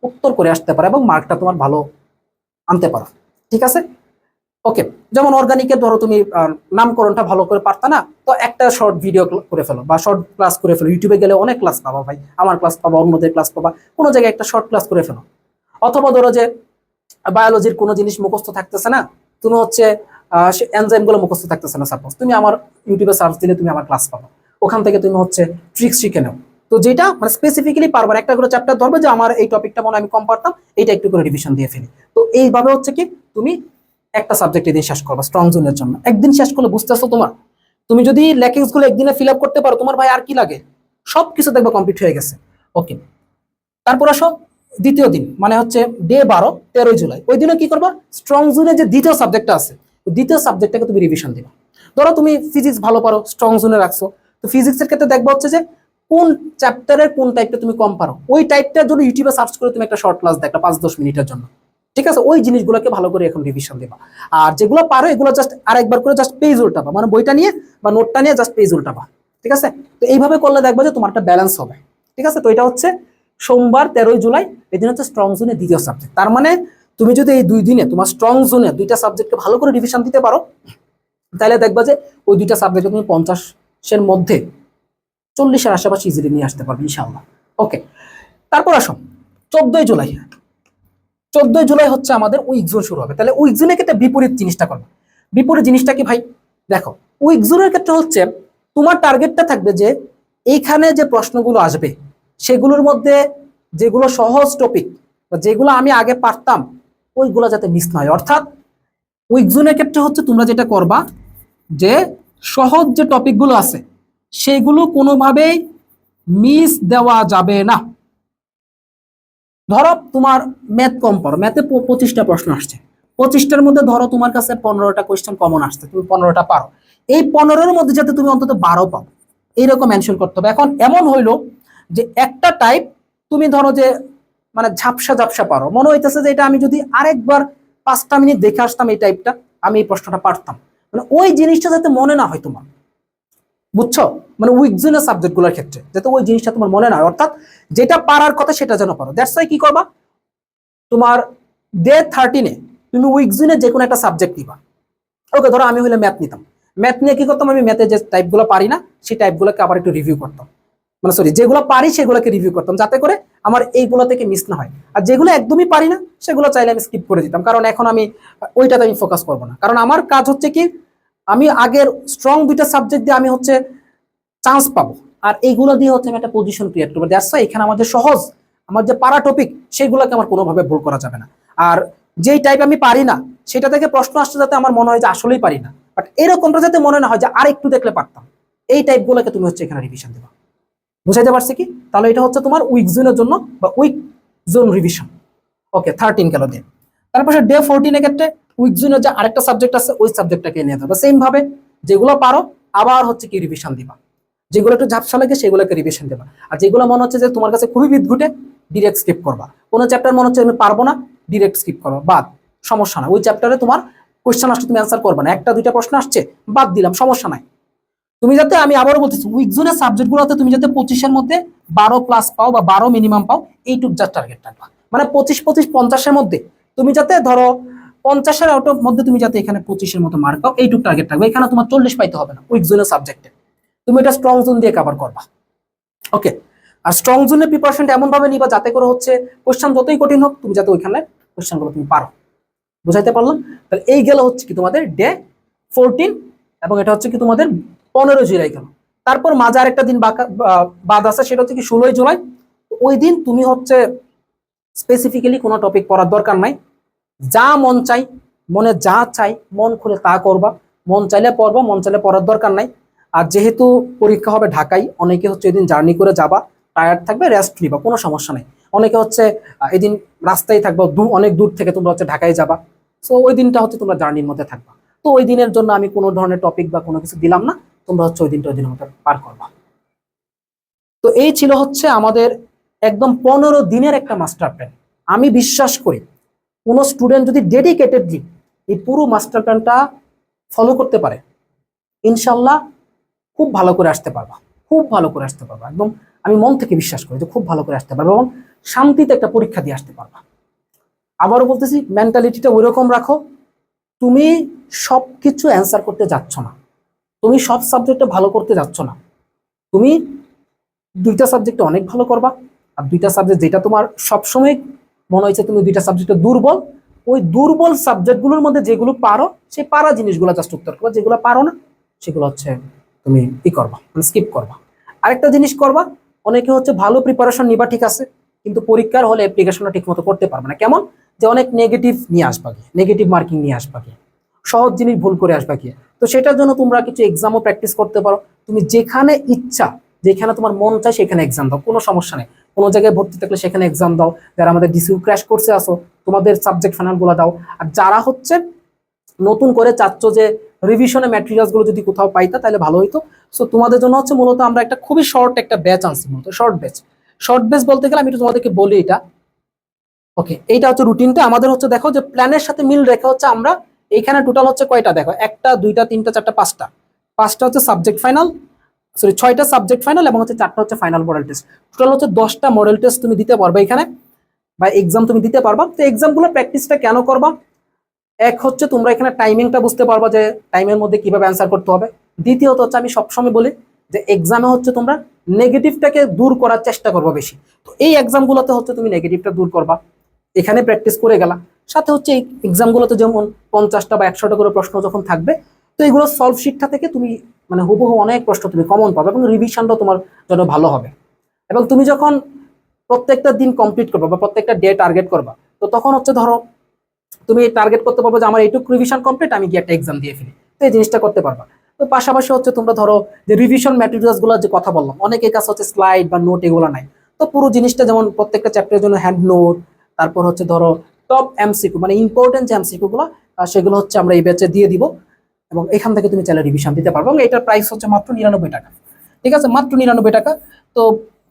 উত্তর করে আসতে পারো এবং মার্কটা তোমার ভালো আনতে পারো, ঠিক আছে। ওকে, যেমন অর্গানিকের ধরো তুমি নামকরণটা ভালো করে পারতা না, তো একটা শর্ট ভিডিও করে ফেলো বা শর্ট ক্লাস করে ফেলো, ইউটিউবে গেলে অনেক ক্লাস পাবা ভাই, আমার ক্লাস পাবা, অন্যদের ক্লাস পাবা, কোনো জায়গায় একটা শর্ট ক্লাস করে ফেলো। অথবা ধরো যে বায়োলজির কোনো জিনিস মুখস্থ থাকতেছে না, তুমি হচ্ছে এনজাইম গুলো মুখস্থ থাকতেছে না, সাপোজ তুমি আমার ইউটিউবে সার্চ দিলে তুমি আমার ক্লাস পাবো, ওখান থেকে তুমি হচ্ছে ট্রিক্স শিখে নাও। তো যেটা মানে স্পেসিফিক্যালি পারবার, একটা করে চ্যাপ্টার ধরবে যে আমার এই টপিকটা মনে আমি কম পারতাম, এইটা একটু করে রিভিশন দিয়ে ফেলি। তো এইভাবে হচ্ছে কি তুমি একটা সাবজেক্ট এদিন শেষ করবা স্ট্রং জোনের জন্য, একদিন শেষ করলে বুঝতেছো তোমার, তুমি যদি ল্যাকিংস গুলো একদিনে ফিল আপ করতে পারো, তোমার ভাই আর কি লাগে, সবকিছু দেখবা কমপ্লিট হয়ে গেছে। ওকে, তারপর আসো দ্বিতীয় দিন, মানে হচ্ছে ডে 12 13 জুলাই, ওই দিনে কি করবা, স্ট্রং জোনের যে দ্বিতীয় সাবজেক্টটা আছে দ্বিতীয় সাবজেক্টটাকে তুমি রিভিশন দিবা। ধরো তুমি ফিজিক্স ভালো পারো, স্ট্রং জোনে রাখছো, তো ফিজিক্সের ক্ষেত্রে দেখবা হচ্ছে যে কোন চ্যাপ্টারের কোন টাইপটা তুমি কম পারো, ওই টাইপটার জন্য ইউটিউবে সার্চ করে তুমি একটা শর্ট ক্লাস দেখলা 5-10 মিনিটের জন্য, ঠিক আছে। ওই জিনিসগুলোকে ভালো করে এখন রিভিশন দিবা। আর যেগুলো পারো এগুলো জাস্ট আরেকবার করে জাস্ট পেজ উল্টাবা, মানে বইটা নিয়ে বা নোটটা নিয়ে জাস্ট পেজ উল্টাবা, ঠিক আছে। তো এইভাবে করলে দেখবা যে তোমার একটা ব্যালেন্স হবে, ঠিক আছে। তো এটা হচ্ছে সোমবার 13 জুলাই, এই দিন হচ্ছে স্ট্রং জোনের দ্বিতীয় সাবজেক্ট। তার মানে তুমি যদি এই 2 দিনে তোমার স্ট্রং জোনে দুইটা সাবজেক্টকে ভালো করে রিভিশন দিতে পারো, তাহলে দেখবা যে ওই দুইটা সাবজেক্টে তুমি 50-এর মধ্যে 40-এর আশেপাশে ইজিলি নিয়ে আসতে পারবে ইনশাআল্লাহ। ওকে, তারপর আসো 14 জুলাই। 14 জুলাই হচ্ছে আমাদের উইক জোন শুরু হবে, তাহলে উইক জোনের ক্ষেত্রে বিপরীত জিনিসটা করবে। বিপরীত জিনিসটা কি ভাই, দেখো উইক জোনের ক্ষেত্রে হচ্ছে তোমার টার্গেটটা থাকবে যে এইখানে যে প্রশ্নগুলো আসবে সেগুলোর মধ্যে যেগুলো সহজ টপিক বা যেগুলো আমি আগে পারতাম ওইগুলো যাতে মিস না হয়। অর্থাৎ উইক জোনের ক্ষেত্রে হচ্ছে তোমরা যেটা করবা যে সহজ যে টপিকগুলো আছে সেগুলো কোনোভাবেই মিস দেওয়া যাবে না। ধরো তোমার ম্যাথ কম পারো, ম্যাথে 25টা প্রশ্ন আসছে, 25টার মধ্যে ধরো তোমার কাছে 15টা কোয়েশ্চেন কমন আসছে, তুমি 15টা পারো, এই 15-এর মধ্যে যাতে তুমি অন্তত 12 পাও এইরকম মেনশন করতে হবে। এখন এমন হইলো যে একটা টাইপ তুমি ধরো যে মানে ঝাপসা ঝাপসা পারো, মনে হইতেছে যে এটা আমি যদি আরেকবার 5টা মিনিট দেখে আসতাম এই টাইপটা আমি এই প্রশ্নটা পারতাম, মানে ওই জিনিসটা যাতে মনে না হয় তোমার, বুঝছো, মানে উইক জোনের সাবজেক্ট গুলোর ক্ষেত্রে যাতে ওই জিনিসটা তোমার মনে না হয়, অর্থাৎ যেটা পারার কথা সেটা যেন পারো। দ্যাটস ওয়াই কি করবা, তোমার ডে 13-এ তুমি উইক জোনের যে কোনো একটা সাবজেক্ট নিবা। ওকে, ধরো আমি হলে ম্যাথ নিতাম, ম্যাথ নিয়ে কি করতাম, আমি ম্যাথে যে টাইপগুলো পারি না সেই টাইপগুলোকে আবার একটু রিভিউ করতাম, মানে সরি যেগুলো পারি সেগুলোকে রিভিউ করতাম, যাতে করে আমার এইগুলো থেকে মিস না হয়। আর যেগুলো একদমই পারি না সেগুলো চাইলে আমি স্কিপ করে দিতাম, কারণ এখন আমি ওইটাতে আমি ফোকাস করবো না, কারণ আমার কাজ হচ্ছে কি আমি আগের স্ট্রং দুইটা সাবজেক্ট দিয়ে আমি হচ্ছে চান্স পাবো, আর এইগুলো দিয়ে হচ্ছে আমি একটা পজিশন ক্রিয়েট করবো। দ্যাটস ওয়াই এখানে আমাদের সহজ আমার যে পারা টপিক সেগুলোকে আমার কোনোভাবে ভুল করা যাবে না। আর যেই টাইপ আমি পারি না সেটা থেকে প্রশ্ন আসতে যাতে আমার মনে হয় যে আসলেই পারি না, বাট এরকমটা যাতে মনে না হয় যে আর একটু দেখলে পারতাম, এই টাইপগুলোকে তুমি হচ্ছে এখানে রিভিশন দেবা। বুঝাইতে পারছি কি? তাহলে এটা হচ্ছে তোমার উইক জোনের জন্য বা উইক জোন রিভিশন। ওকে, 13 গেল দিয়ে। তারপর ডে 14-এর ক্ষেত্রে উইক জোনের যে আরেকটা সাবজেক্ট আছে ওই সাবজেক্টটাকে নিয়ে যাবে। সেম ভাবে যেগুলো পারো আবার হচ্ছে কি রিভিশন দিবা, যেগুলো একটু ঝাপসা লাগে সেগুলোকে রিভিশন দেবা, আর যেগুলো মনে হচ্ছে যে তোমার কাছে খুবই বিদঘুটে ডিরেক্ট স্কিপ করবা। কোনো চ্যাপ্টার মনে হচ্ছে আমি পারবো না, ডিরেক্ট স্কিপ করবা, বাদ, সমস্যা না। ওই চ্যাপ্টারে তোমার কোয়েশ্চেন আসছে তুমি অ্যান্সার করবে না, একটা দুইটা প্রশ্ন আসছে বাদ দিলাম, সমস্যা নাই। তুমি যাতে, আমি আবারও বলতেছি, উইক জোনের সাবজেক্টগুলোতে তুমি যাতে 25-এর মধ্যে 12 প্লাস পাও বা 12 মিনিমাম পাও, এইটুক যা টার্গেট রাখবা। মানে 25-25-50-এর মধ্যে তুমি যাতে ধরো 50-এর আউটের মধ্যে তুমি যাতে এখানে 25-এর মতো মার্ক পাও, এইটুক টার্গেট রাখবে। এখানে তোমার 40 পাইতে হবে না উইক জোনের সাবজেক্টে, তুমি এটা স্ট্রং জোন দিয়ে কভার করবা। ওকে, আর স্ট্রং জোনের প্রিপারেশনটা এমন ভাবে নিবা যাতে করে হচ্ছে কোশ্চেন যতই কঠিন হোক তুমি যাতে ওইখানে কোশ্চেনগুলো তুমি পারো। বুঝাইতে পারলাম? তাহলে এই গেল হচ্ছে কি তোমাদের ডে 14, এবং এটা হচ্ছে কি তোমাদের 15 জুলাই গেল। তারপর মাঝে আরেকটা দিন বাদ আছে, সেটা হচ্ছে কি 16 জুলাই। ওই দিন তুমি হচ্ছে স্পেসিফিক্যালি কোনো টপিক পড়ার দরকার নাই, যা মন চাই, মনে যা চাই মন খুলে তা করবা, মন চাইলে পড়বা, মন চাইলে পড়ার দরকার নাই। আর যেহেতু পরীক্ষা হবে ঢাকায়, অনেকে হচ্ছে এদিন জার্নি করে যাবা, টায়ার্ড থাকবে, রেস্ট নিবা, কোনো সমস্যা নেই। অনেকে হচ্ছে এদিন রাস্তায় থাকবা, অনেক দূর থেকে তোমরা হচ্ছে ঢাকায় যাবা, সো ওই দিনটা হচ্ছে তোমরা জার্নির মধ্যে থাকবা। তো ওই দিনের জন্য আমি কোনো ধরনের টপিক বা কোনো কিছু দিলাম না, তোমরা হচ্ছে ওই দিনটা ওই দিনের মধ্যে পার করবা। তো এই ছিল হচ্ছে আমাদের একদম 15 দিনের একটা মাস্টার প্ল্যান। আমি বিশ্বাস করি কোনো স্টুডেন্ট যদি ডেডিকেটেডলি এই পুরো মাস্টার প্ল্যানটা ফলো করতে পারে, ইনশাল্লাহ খুব ভালো করে আসতে পারবা, খুব ভালো করে আসতে পারবা। একদম আমি মন থেকে বিশ্বাস করি যে খুব ভালো করে আসতে পারবা এবং শান্তিতে একটা পরীক্ষা দিয়ে আসতে পারবা। আবারও বলতেছি, মেন্টালিটিটা ওইরকম রাখো, তুমি সবকিছু অ্যান্সার করতে যাচ্ছ না, তুমি সব সাবজেক্টে ভালো করতে যাচ্ছ না, তুমি দুইটা সাবজেক্টে অনেক ভালো করবা, আর দুইটা সাবজেক্ট যেটা তোমার সবসময় মনে হয়েছে তুমি দুইটা সাবজেক্টে দুর্বল, ওই দুর্বল সাবজেক্টগুলোর মধ্যে যেগুলো পারো সেই পারা জিনিসগুলো জাস্ট উত্তর করবা, যেগুলো পারো না সেগুলো হচ্ছে তুমি কি করবা, মানে স্কিপ করবা। আরেকটা জিনিস করবা, অনেকে হচ্ছে ভালো প্রিপারেশন নিবা, ঠিক আছে, কিন্তু পরীক্ষার হলে অ্যাপ্লিকেশনটা ঠিক মতো করতে পারবে না। কেমন? যে অনেক নেগেটিভ নিয়ে আসবা গিয়ে, নেগেটিভ মার্কিং নিয়ে আসবা গিয়ে, সহজ জিনিস ভুল করে আসবা গিয়ে। তো সেটার জন্য তোমরা কিছু এক্সামও প্র্যাকটিস করতে পারো। তুমি যেখানে ইচ্ছা, যেখানে তোমার মন চায় সেখানে এক্সাম দাও, কোনো সমস্যা নেই। কোনো জায়গায় ভর্তি থাকলে সেখানে এক্সাম দাও। যারা আমাদের ডিসিউ ক্র্যাশ কোর্সে আসো, তোমাদের সাবজেক্ট ফাইনাল গুলো দাও। আর যারা হচ্ছে নতুন করে চাচ্ছ যে রিভিশনে ম্যাটেরিয়ালস গুলো যদি কোথাও পাইতা তাহলে ভালো হইতো, সো তোমাদের জন্য হচ্ছে মূলত আমরা একটা খুবই শর্ট একটা ব্যাচ আনছি, মূলত শর্ট ব্যাচ। শর্ট ব্যাচ বলতে গেলে আমি একটু তোমাদেরকে বলি এটা। ওকে, এইটা হচ্ছে রুটিনটা আমাদের হচ্ছে, দেখো যে প্ল্যানের সাথে মিল রেখে হচ্ছে আমরা এইখানে টোটাল হচ্ছে কয়টা, দেখো 1টা 2টা 3টা 4টা 5টা, 5টা হচ্ছে সাবজেক্ট ফাইনাল, সরি 6টা সাবজেক্ট ফাইনাল এবং হচ্ছে 4টা হচ্ছে ফাইনাল মডেল টেস্ট। টোটাল হচ্ছে 10টা মডেল টেস্ট তুমি দিতে পারবে এখানে, বা এক্সাম তুমি দিতে পারবা। তো এক্সামগুলো প্র্যাকটিসটা কেন করবা? এক হচ্ছে তোমরা এখানে টাইমিংটা বুঝতে পারবা যে টাইমের মধ্যে কিভাবে অ্যান্সার করতে হবে। দ্বিতীয়ত হচ্ছে আমি সবসময় বলি যে এক্সামে হচ্ছে তোমরা নেগেটিভটাকে দূর করার চেষ্টা করবা বেশি। তো এই এক্সামগুলোতে হচ্ছে তুমি নেগেটিভটা দূর করবা, এখানে প্র্যাকটিস করে গেলা। সাথে হচ্ছে এই এক্সামগুলোতে যেমন 50টা বা 100টা করে প্রশ্ন যখন থাকবে, তো এগুলো সলভ শিটটা থেকে তুমি মানে হুবহু অনেক প্রশ্ন তুমি কমন পাবে এবং রিভিশনটাও তোমার জন্য ভালো হবে। এবং তুমি যখন প্রত্যেকটা দিন কমপ্লিট করবা বা প্রত্যেকটা ডে টার্গেট করবা, তো তখন হচ্ছে ধরো তুমি টার্গেট করতে পারবে যে আমার এইটুকু রিভিশন কমপ্লিট, আমি গিয়ে একটা এক্সাম দিয়ে ফেলি, তো এই জিনিসটা করতে পারবা। তো পাশাপাশি হচ্ছে তোমরা ধরো যে রিভিশন ম্যাটেরিয়ালস গুলো যে কথা বললাম, অনেকের কাছে হচ্ছে স্লাইড বা নোট এগুলো নাই। তো পুরো জিনিসটা যেমন প্রত্যেকটা চ্যাপ্টারের জন্য হ্যান্ড নোট, তারপর হচ্ছে ধরো টপ এমসিকিউ মানে ইম্পর্টেন্ট যে এমসিকিউ গুলো, সেগুলো হচ্ছে আমরা এই ব্যাচে দিয়ে দিব এবং এখান থেকে তুমি চাইলে রিভিশন দিতে পারবে। এবং এটার প্রাইস হচ্ছে মাত্র 99 টাকা, ঠিক আছে, মাত্র 99 টাকা। তো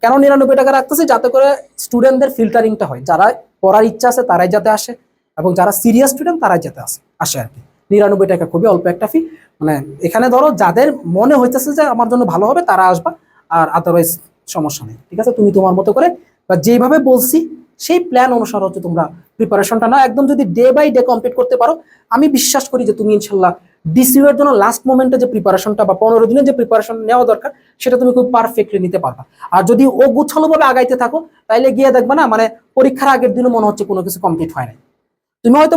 কেন 99 টাকা রাখতেছি? যাতে করে স্টুডেন্টদের ফিল্টারিংটা হয়, যারা পড়ার ইচ্ছা আছে তারাই যাতে আসে এবং যারা সিরিয়াস স্টুডেন্ট তারাই যাতে আসে আর কি। 99 টাকা খুবই অল্প একটা ফি, মানে এখানে ধরো যাদের মনে হইতেছে যে আমার জন্য ভালো হবে তারা আসবা, আর আদারওয়াইজ সমস্যা নেই, ঠিক আছে। তুমি তোমার মতো করে বা যেভাবে বলছি সেই প্ল্যান অনুসারে হচ্ছে তোমরা প্রিপারেশনটা না, একদম যদি ডে বাই ডে কমপ্লিট করতে পারো, আমি বিশ্বাস করি যে তুমি ইনশাল্লাহ ডিসিউ এর জন্য লাস্ট মোমেন্টে যে প্রিপারেশনটা বা 15 দিনের যে প্রিপারেশন নেওয়া দরকার সেটা তুমি খুব পারফেক্টলি নিতে পারবা। আর যদি ও গুছালোভাবে আগাইতে থাকো তাইলে গিয়ে দেখবা না, মানে পরীক্ষার আগের দিনও মনে হচ্ছে কোনো কিছু কমপ্লিট হয় না। তুমি হয়তো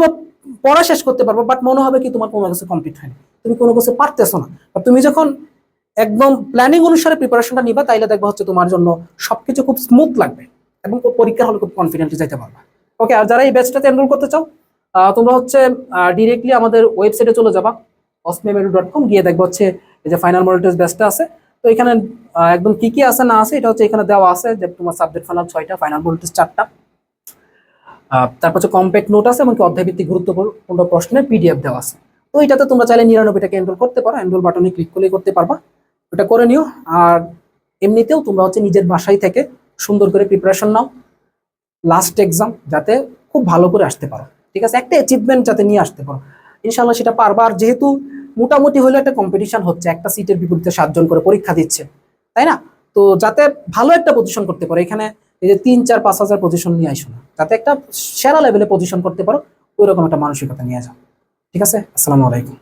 পড়া শেষ করতে পারবো, বাট মনে হবে কি তোমার কোনো কিছু কমপ্লিট হয়নি, তুমি কোনো কিছু পারতেছো না। আর তুমি যখন একদম প্ল্যানিং অনুসারে প্রিপারেশনটা নিবা, তাইলে দেখবা হচ্ছে তোমার জন্য সবকিছু খুব স্মুথ লাগবে এবং পরীক্ষার হলে খুব কনফিডেন্টলি যাইতে পারবা। ওকে, আর যারা এই ব্যাচটাতে এনরোল করতে চাও, তোমরা হচ্ছে ডিরেক্টলি আমাদের ওয়েবসাইটে চলে যাবা, osmemedu.com, গিয়ে দেখবা হচ্ছে এই যে ফাইনাল মডেল টেস্ট ব্যাচটা আছে। তো এখানে একদম কি আছে না আছে এটা হচ্ছে এখানে দেওয়া আছে, যে তোমার সাবজেক্ট ফাইনাল 6টা, ফাইনাল মডেল টেস্ট 4টা। তারপর হচ্ছে কম্প্যাক্ট নোট আছে এবং কি অধ্যায়ভিত্তিক গুরুত্বপূর্ণ প্রশ্নের পিডিএফ দেওয়া আছে। তো এটাতে তোমরা চাইলে 99টাকে এনরোল করতে পারো, এনরোল বাটনে ক্লিক করলেই করতে পারবা, ওটা করে নিও। আর এমনিতেও তোমরা হচ্ছে নিজের বাসায় থেকে সুন্দর করে প্রিপারেশন নাও, লাস্ট এক্সাম যাতে খুব ভালো করে আসতে পারো, ঠিক আছে, একটা অ্যাচিভমেন্ট যাতে নিয়ে আসতে পারো, ইনশাল্লাহ সেটা পারবা। আর যেহেতু মোটামুটি হলে একটা কম্পিটিশন হচ্ছে, একটা সিটের বিপরীতে 7 জন করে পরীক্ষা দিচ্ছে, তাই না? তো যাতে ভালো একটা পজিশন করতে পারো, এখানে এই যে 3, 4, 5 হাজার পজিশন নিয়ে আইসো না, যাতে একটা সেরা লেভেলে পজিশন করতে পারো, ওই রকম একটা মানসিকতা নিয়ে যাও। ঠিক আছে, আসসালামু আলাইকুম।